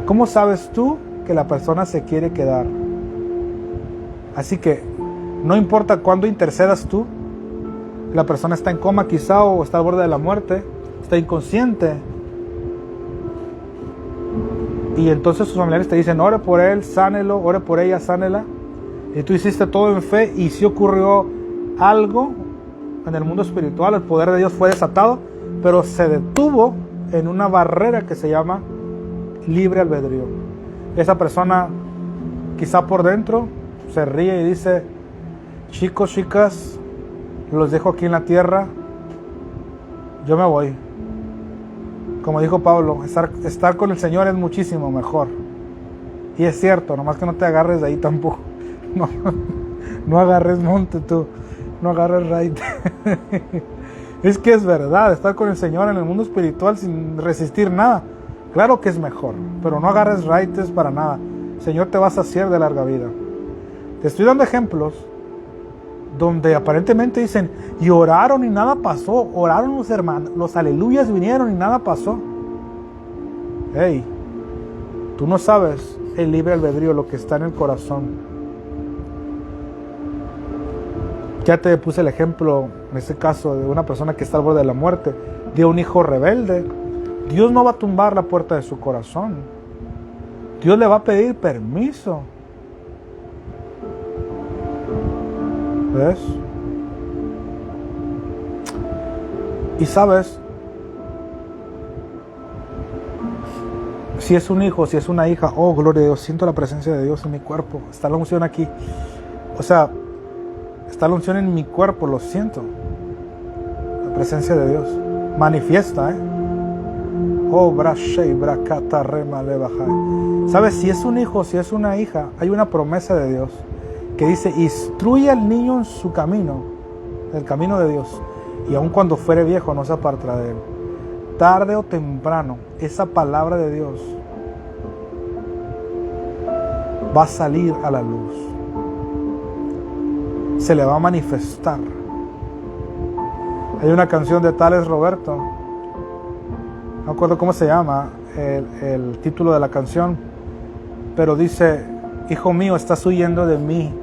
¿Cómo sabes tú que la persona se quiere quedar? Así que no importa cuándo intercedas tú, la persona está en coma quizá, o está al borde de la muerte, está inconsciente, y entonces sus familiares te dicen, ore por él, sánelo, ore por ella, sánela, y tú hiciste todo en fe, y si ocurrió algo en el mundo espiritual, el poder de Dios fue desatado, pero se detuvo en una barrera que se llama libre albedrío. Esa persona quizá por dentro se ríe y dice, chicos, chicas, los dejo aquí en la tierra, yo me voy. Como dijo Pablo, estar con el Señor es muchísimo mejor. Y es cierto, nomás que no te agarres de ahí tampoco. No agarres monte tú, no agarres raite. Es que es verdad, estar con el Señor en el mundo espiritual sin resistir nada, claro que es mejor, pero no agarres raites para nada. El Señor te va a saciar de larga vida. Te estoy dando ejemplos donde aparentemente dicen, y oraron y nada pasó, oraron los hermanos, los aleluyas vinieron y nada pasó. Hey, tú no sabes el libre albedrío, lo que está en el corazón. Ya te puse el ejemplo, en este caso, de una persona que está al borde de la muerte, de un hijo rebelde. Dios no va a tumbar la puerta de su corazón. Dios le va a pedir permiso. ¿Ves? Y sabes, si es un hijo, si es una hija, oh, gloria a Dios, siento la presencia de Dios en mi cuerpo. Está la unción aquí. O sea, está la unción en mi cuerpo, lo siento. La presencia de Dios manifiesta, Oh, brashei, brakata, rema, lebajai. ¿Sabes? Si es un hijo, si es una hija, hay una promesa de Dios que dice: instruye al niño en su camino, el camino de Dios, y aun cuando fuere viejo no se apartará de él. Tarde o temprano, esa palabra de Dios va a salir a la luz. Se le va a manifestar. Hay una canción de Tales Roberto, no me acuerdo cómo se llama el título de la canción, pero dice: hijo mío, estás huyendo de mí.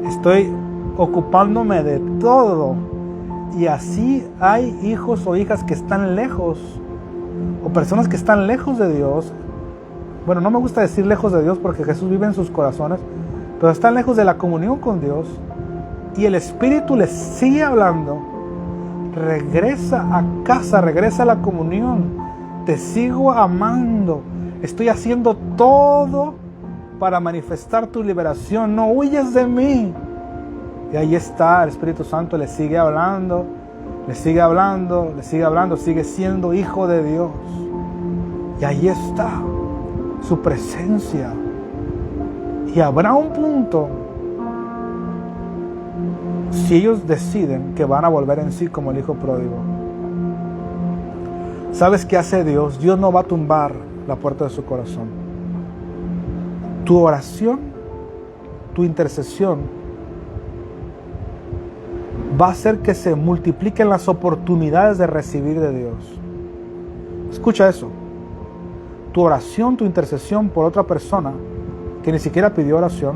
Estoy ocupándome de todo. Y así hay hijos o hijas que están lejos, o personas que están lejos de Dios. Bueno, no me gusta decir lejos de Dios porque Jesús vive en sus corazones, pero están lejos de la comunión con Dios. Y el Espíritu les sigue hablando: regresa a casa, regresa a la comunión, te sigo amando, estoy haciendo todo para manifestar tu liberación, no huyas de mí. Y ahí está, el Espíritu Santo le sigue hablando, le sigue hablando, le sigue hablando, sigue siendo hijo de Dios. Y ahí está su presencia. Y habrá un punto, si ellos deciden, que van a volver en sí como el hijo pródigo. ¿Sabes qué hace Dios? Dios no va a tumbar la puerta de su corazón. Tu oración, tu intercesión, va a hacer que se multipliquen las oportunidades de recibir de Dios. Escucha eso. Tu oración, tu intercesión por otra persona que ni siquiera pidió oración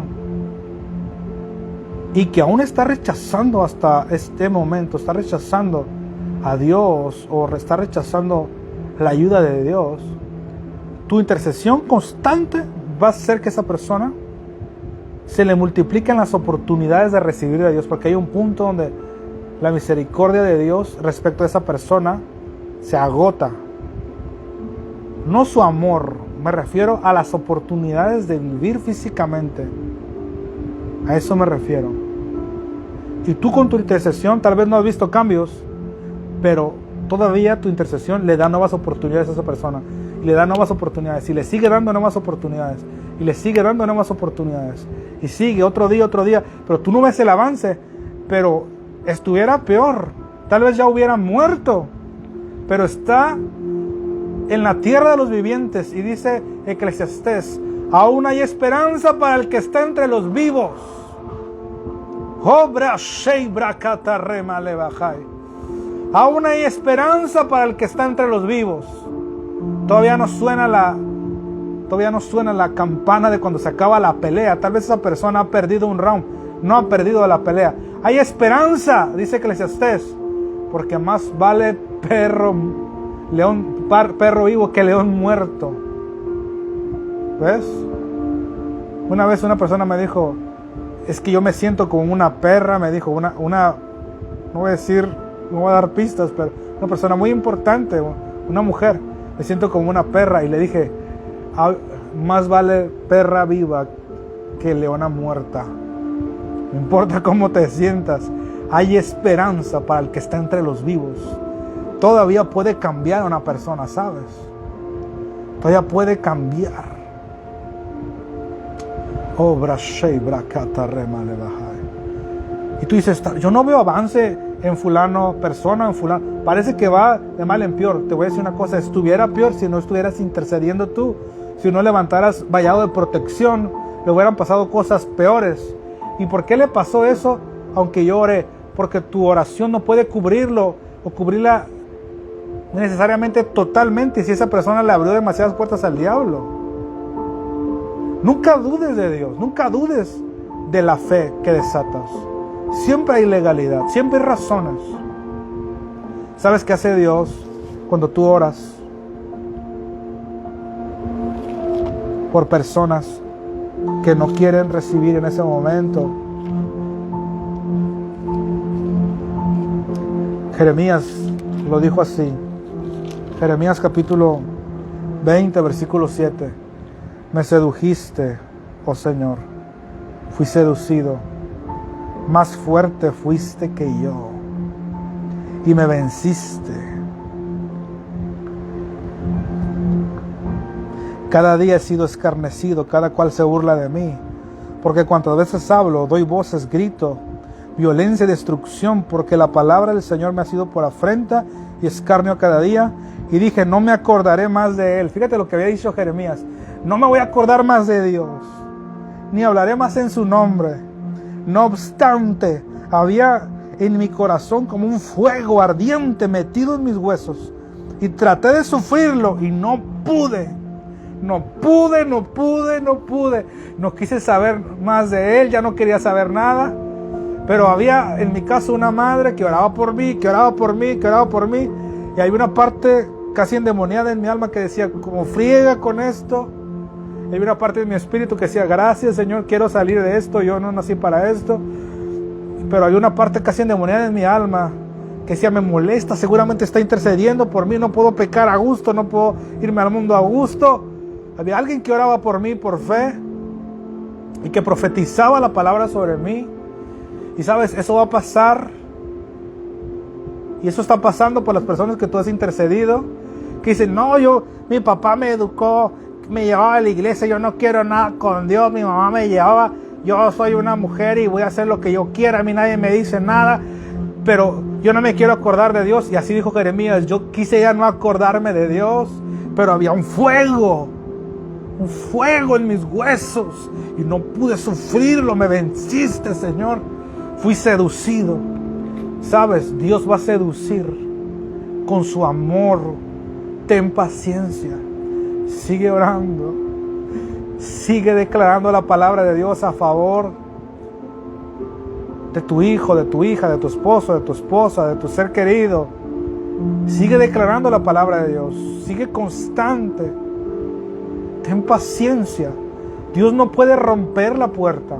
y que aún está rechazando hasta este momento, está rechazando a Dios o está rechazando la ayuda de Dios, tu intercesión constante va a hacer que esa persona se le multipliquen las oportunidades de recibir de Dios, porque hay un punto donde la misericordia de Dios respecto a esa persona se agota. No su amor, me refiero a las oportunidades de vivir físicamente. A eso me refiero. Y tú con tu intercesión tal vez no has visto cambios, pero todavía tu intercesión le da nuevas oportunidades a esa persona. Y le da nuevas oportunidades. Y le sigue dando nuevas oportunidades. Y le sigue dando nuevas oportunidades. Y sigue otro día. Pero tú no ves el avance. Pero estuviera peor. Tal vez ya hubiera muerto. Pero está en la tierra de los vivientes. Y dice Eclesiastés: aún hay esperanza para el que está entre los vivos. Aún hay esperanza para el que está entre los vivos. Todavía no suena la campana de cuando se acaba la pelea. Tal vez esa persona ha perdido un round, no ha perdido la pelea. Hay esperanza, dice Eclesiastés, porque más vale perro vivo que león muerto. ¿Ves? Una vez una persona me dijo: es que yo me siento como una perra, me dijo, no voy a decir, no voy a dar pistas, pero una persona muy importante, una mujer, me siento como una perra. Y le dije: más vale perra viva que leona muerta. No importa cómo te sientas, hay esperanza para el que está entre los vivos. Todavía puede cambiar a una persona, ¿sabes? Todavía puede cambiar. Y tú dices: yo no veo avance en fulano, persona, en fulano. Parece que va de mal en peor. Te voy a decir una cosa: estuviera peor si no estuvieras intercediendo tú. Si no levantaras vallado de protección, le hubieran pasado cosas peores. ¿Y por qué le pasó eso? Aunque yo oré. Porque tu oración no puede cubrirlo o cubrirla necesariamente totalmente si esa persona le abrió demasiadas puertas al diablo. Nunca dudes de Dios, nunca dudes de la fe que desatas. Siempre hay legalidad, siempre hay razones. ¿Sabes qué hace Dios cuando tú oras por personas que no quieren recibir en ese momento? Jeremías lo dijo así. Jeremías capítulo 20, versículo 7. Me sedujiste, oh Señor, fui seducido, más fuerte fuiste que yo, y me venciste. Cada día he sido escarnecido, cada cual se burla de mí. Porque cuantas veces hablo, doy voces, grito, violencia y destrucción, porque la palabra del Señor me ha sido por afrenta y escarnio cada día. Y dije, no me acordaré más de Él. Fíjate lo que había dicho Jeremías. No me voy a acordar más de Dios, ni hablaré más en su nombre. No obstante, había en mi corazón como un fuego ardiente metido en mis huesos. Y traté de sufrirlo y no pude. No pude. No quise saber más de Él, ya no quería saber nada. Pero había en mi caso una madre que oraba por mí, que oraba por mí. Y había una parte casi endemoniada en mi alma que decía, como friega con esto. Y había una parte de mi espíritu que decía, gracias Señor, quiero salir de esto, yo no nací para esto. Pero había una parte casi endemoniada en mi alma que decía, me molesta, seguramente está intercediendo por mí, no puedo pecar a gusto, no puedo irme al mundo a gusto. Había alguien que oraba por mí por fe y que profetizaba la palabra sobre mí. Y sabes, eso va a pasar. Y eso está pasando por las personas que tú has intercedido. Que dicen, no, mi papá me educó, me llevaba a la iglesia, yo no quiero nada con Dios, mi mamá me llevaba, yo soy una mujer y voy a hacer lo que yo quiera, a mí nadie me dice nada, pero yo no me quiero acordar de Dios. Y así dijo Jeremías, yo quise ya no acordarme de Dios, pero había un fuego en mis huesos y no pude sufrirlo, me venciste, Señor. Fui seducido. Sabes, Dios va a seducir con su amor. Ten paciencia. Sigue orando. Sigue declarando la palabra de Dios a favor de tu hijo, de tu hija, de tu esposo, de tu esposa, de tu ser querido. Sigue declarando la palabra de Dios. Sigue constante. Ten paciencia. Dios no puede romper la puerta.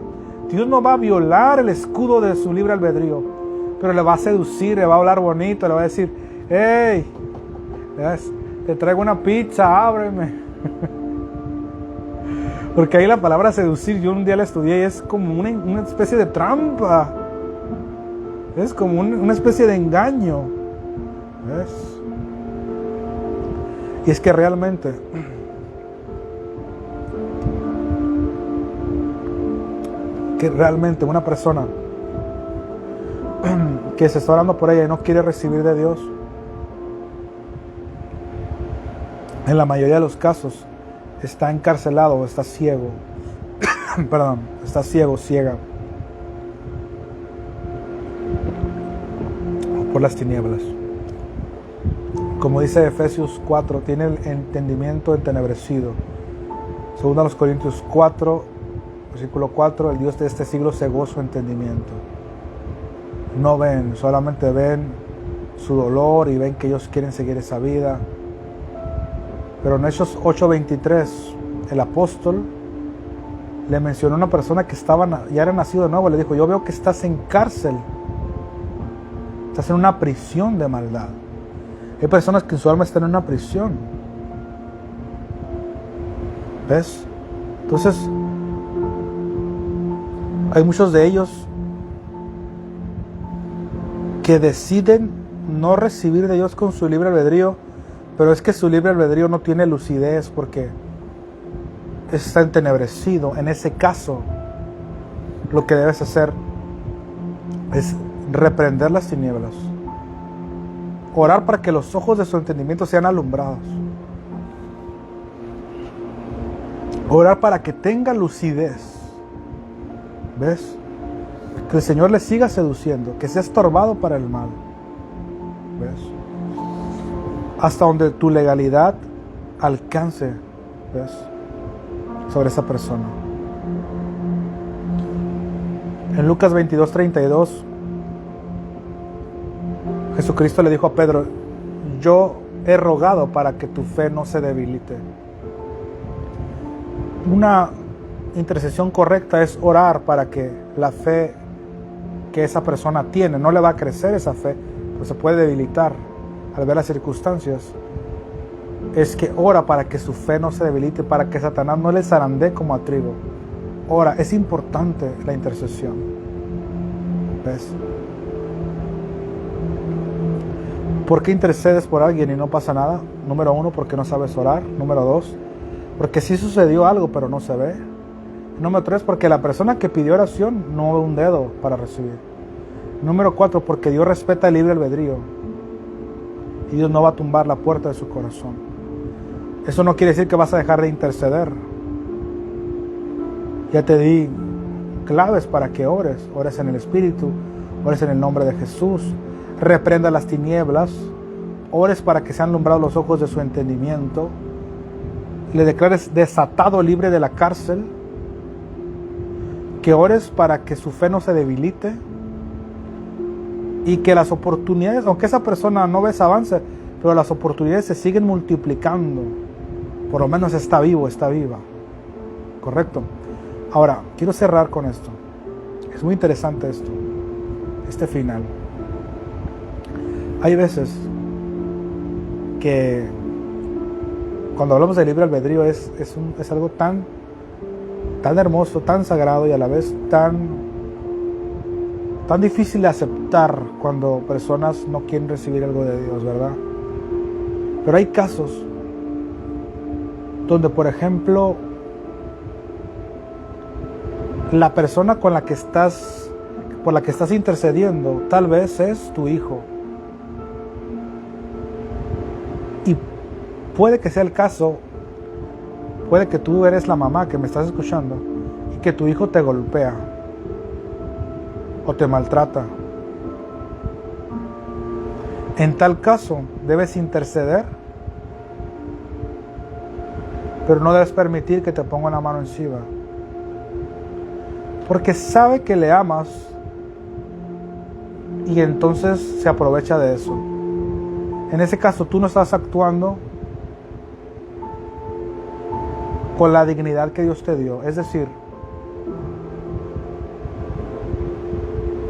Dios no va a violar el escudo de su libre albedrío, pero le va a seducir, le va a hablar bonito, le va a decir, hey, te traigo una pizza, ábreme. Porque ahí la palabra seducir, yo un día la estudié y es como una especie de trampa. Es como una especie de engaño. ¿Ves? Y es que realmente una persona que se está orando por ella y no quiere recibir de Dios, en la mayoría de los casos está encarcelado o está ciego. Perdón, está ciego, ciega por las tinieblas. Como dice Efesios 4, tiene el entendimiento entenebrecido. Según a los Corintios 4, versículo 4, el Dios de este siglo cegó su entendimiento. No ven, solamente ven su dolor y ven que ellos quieren seguir esa vida. Pero en Hechos 8:23, el apóstol le mencionó a una persona que ya era nacido de nuevo. Le dijo, yo veo que estás en cárcel. Estás en una prisión de maldad. Hay personas que en su alma están en una prisión. ¿Ves? Entonces, hay muchos de ellos que deciden no recibir de Dios con su libre albedrío, pero es que su libre albedrío no tiene lucidez porque está entenebrecido. En ese caso, lo que debes hacer es reprender las tinieblas, orar para que los ojos de su entendimiento sean alumbrados, orar para que tenga lucidez. ¿Ves? Que el Señor le siga seduciendo, que sea estorbado para el mal. ¿Ves? Hasta donde tu legalidad alcance, ¿ves?, sobre esa persona. En Lucas 22:32, Jesucristo le dijo a Pedro, yo he rogado para que tu fe no se debilite. Una intercesión correcta es orar para que la fe que esa persona tiene, no le va a crecer esa fe, pues se puede debilitar al ver las circunstancias. Es que ora para que su fe no se debilite, para que Satanás no le zarandee como a trigo. Ora, es importante la intercesión. ¿Ves? ¿Por qué intercedes por alguien y no pasa nada? Número 1, porque no sabes orar. Número 2, porque sí sucedió algo, pero no se ve. Número 3, porque la persona que pidió oración no ve un dedo para recibir. Número 4, porque Dios respeta el libre albedrío. Y Dios no va a tumbar la puerta de su corazón. Eso no quiere decir que vas a dejar de interceder. Ya te di claves para que ores. Ores en el Espíritu, ores en el nombre de Jesús. Reprenda las tinieblas. Ores para que sean alumbrados los ojos de su entendimiento. Le declares desatado, libre de la cárcel. Que ores para que su fe no se debilite. Y que las oportunidades, aunque esa persona no ve ese avance, pero las oportunidades se siguen multiplicando. Por lo menos está vivo, está viva. ¿Correcto? Ahora, quiero cerrar con esto. Es muy interesante esto. Este final. Hay veces que cuando hablamos de libre albedrío es algo tan hermoso, tan sagrado y a la vez tan difícil de aceptar cuando personas no quieren recibir algo de Dios, ¿verdad? Pero hay casos donde, por ejemplo, la persona por la que estás intercediendo, tal vez es tu hijo. Y puede que sea el caso, puede que tú eres la mamá que me estás escuchando y que tu hijo te golpea o te maltrata. En tal caso, debes interceder, pero no debes permitir que te pongan la mano encima. Porque sabe que le amas y entonces se aprovecha de eso. En ese caso, tú no estás actuando con la dignidad que Dios te dio. Es decir,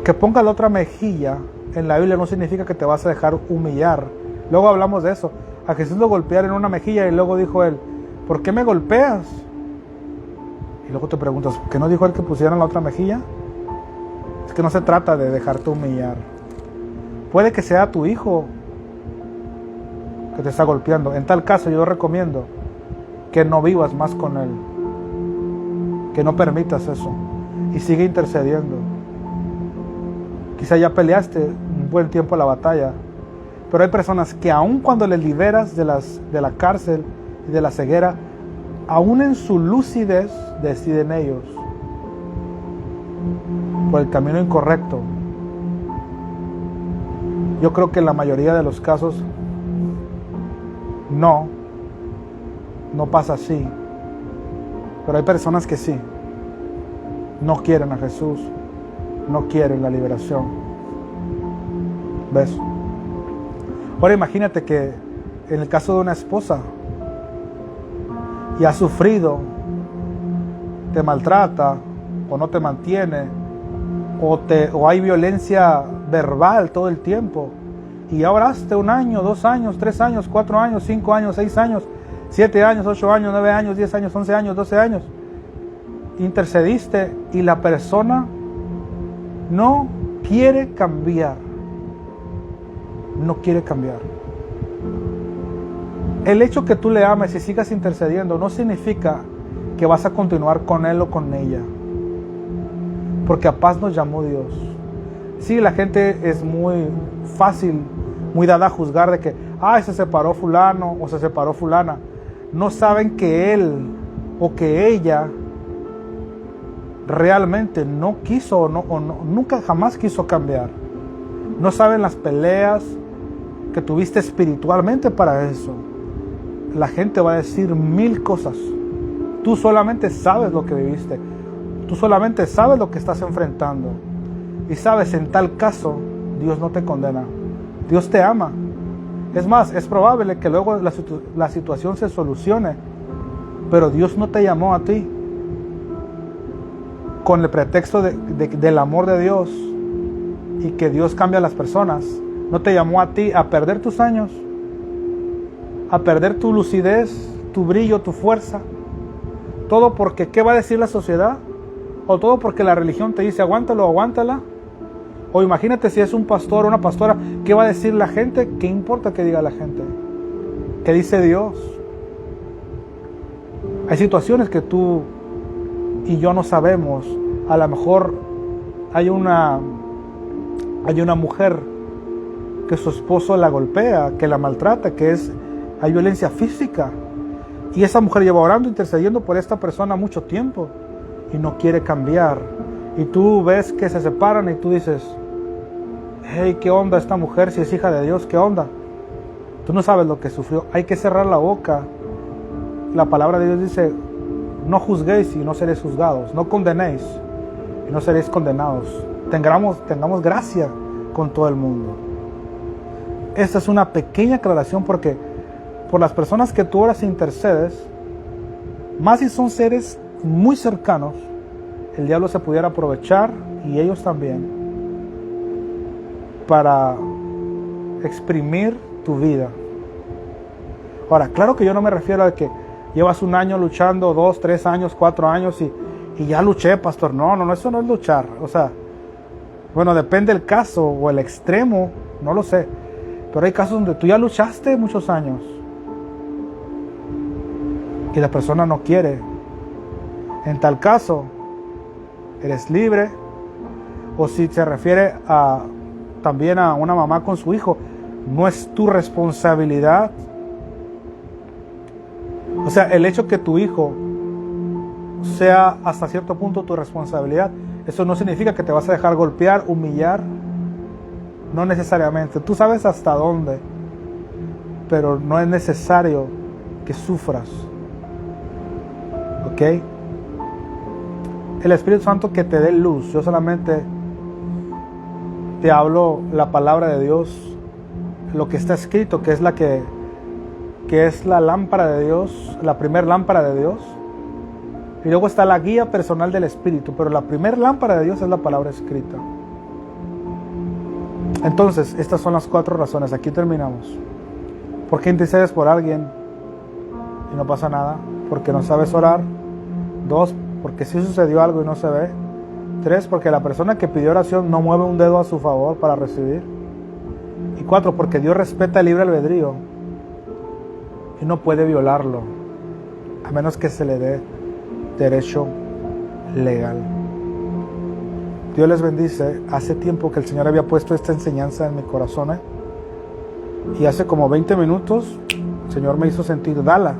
que ponga la otra mejilla en la Biblia no significa que te vas a dejar humillar. Luego hablamos de eso. A Jesús lo golpearon en una mejilla y luego dijo él, ¿por qué me golpeas? Y luego te preguntas, ¿por qué no dijo él que pusieran la otra mejilla? Es que no se trata de dejarte humillar. Puede que sea tu hijo que te está golpeando. En tal caso yo recomiendo que no vivas más con él. Que no permitas eso. Y sigue intercediendo. Quizá ya peleaste un buen tiempo la batalla, pero hay personas que aun cuando les liberas de la cárcel y de la ceguera, aún en su lucidez deciden ellos por el camino incorrecto. Yo creo que en la mayoría de los casos no pasa así, pero hay personas que sí, no quieren a Jesús, no quieren la liberación. ¿Ves? Ahora imagínate que en el caso de una esposa y ha sufrido, te maltrata o no te mantiene o hay violencia verbal todo el tiempo y ahora oraste 1 año, 2 años, 3 años, 4 años, 5 años, 6 años, 7 años, 8 años, 9 años, 10 años, 11 años, 12 años, intercediste y la persona no quiere cambiar. No quiere cambiar. El hecho que tú le ames y sigas intercediendo no significa que vas a continuar con él o con ella. Porque a paz nos llamó Dios. Sí, la gente es muy fácil, muy dada a juzgar de que, se separó fulano o se separó fulana. No saben que él o que ella realmente no quiso o nunca jamás quiso cambiar. No saben las peleas que tuviste espiritualmente para eso. La gente va a decir 1000 cosas. Tú solamente sabes lo que viviste. Tú solamente sabes lo que estás enfrentando. Y sabes, en tal caso, Dios no te condena. Dios te ama. Es más, es probable que luego la situación se solucione. Pero Dios no te llamó a ti con el pretexto del amor de Dios y que Dios cambia a las personas. No te llamó a ti a perder tus años, a perder tu lucidez, tu brillo, tu fuerza. Todo porque, ¿qué va a decir la sociedad? O todo porque la religión te dice, aguántalo, aguántala. O imagínate si es un pastor o una pastora, ¿qué va a decir la gente? ¿Qué importa que diga la gente? ¿Qué dice Dios? Hay situaciones que tú y yo no sabemos. A lo mejor hay una mujer que su esposo la golpea, que la maltrata, hay violencia física. Y esa mujer lleva orando, intercediendo por esta persona mucho tiempo y no quiere cambiar. Y tú ves que se separan y tú dices, hey, ¿qué onda esta mujer si es hija de Dios? ¿Qué onda? Tú no sabes lo que sufrió. Hay que cerrar la boca. La palabra de Dios dice, no juzguéis y no seréis juzgados. No condenéis y no seréis condenados. Tengamos gracia con todo el mundo. Esta es una pequeña aclaración porque por las personas que tú oras e intercedes, más si son seres muy cercanos, el diablo se pudiera aprovechar, y ellos también, para exprimir tu vida. Ahora, claro que yo no me refiero a que llevas un año luchando, 2, 3 años, 4 años y ya luché, pastor. No, eso no es luchar. O sea, bueno, depende del caso o el extremo, no lo sé. Pero hay casos donde tú ya luchaste muchos años y la persona no quiere. En tal caso, eres libre. O si se refiere también a una mamá con su hijo, no es tu responsabilidad. O sea, el hecho que tu hijo sea hasta cierto punto tu responsabilidad, eso no significa que te vas a dejar golpear, humillar. No necesariamente. Tú sabes hasta dónde, pero no es necesario que sufras. ¿Ok? El Espíritu Santo que te dé luz. Yo solamente te hablo la palabra de Dios, lo que está escrito, que es la lámpara de Dios, la primer lámpara de Dios. Y luego está la guía personal del Espíritu, pero la primer lámpara de Dios es la palabra escrita. Entonces, estas son las 4 razones. Aquí terminamos. ¿Por qué intercedes por alguien y no pasa nada? Porque no sabes orar. 2, porque sí sucedió algo y no se ve. 3, porque la persona que pidió oración no mueve un dedo a su favor para recibir. Y 4, porque Dios respeta el libre albedrío y no puede violarlo, a menos que se le dé derecho legal. Dios les bendice. Hace tiempo que el Señor había puesto esta enseñanza en mi corazón, y hace como 20 minutos el Señor me hizo sentir, dala.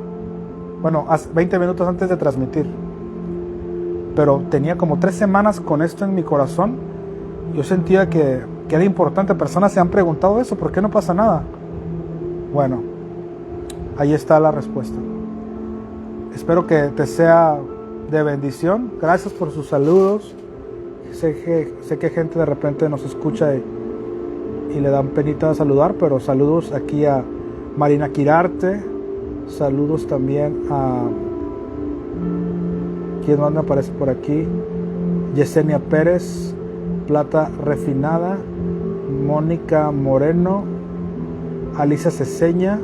Bueno, hace 20 minutos antes de transmitir, pero tenía como 3 semanas con esto en mi corazón. Yo sentía que era importante. Personas se han preguntado eso, ¿por qué no pasa nada? Bueno, ahí está la respuesta. Espero que te sea de bendición. Gracias por sus saludos. Sé que gente de repente nos escucha y le dan penita saludar, pero saludos aquí a Marina Quirarte. Saludos también a... ¿quién más me aparece por aquí? Yesenia Pérez, Plata Refinada, Mónica Moreno, Alicia Ceseña,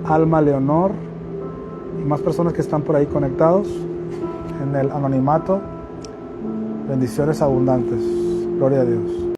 Alma Leonor y más personas que están por ahí conectados en el anonimato. Bendiciones abundantes. Gloria a Dios.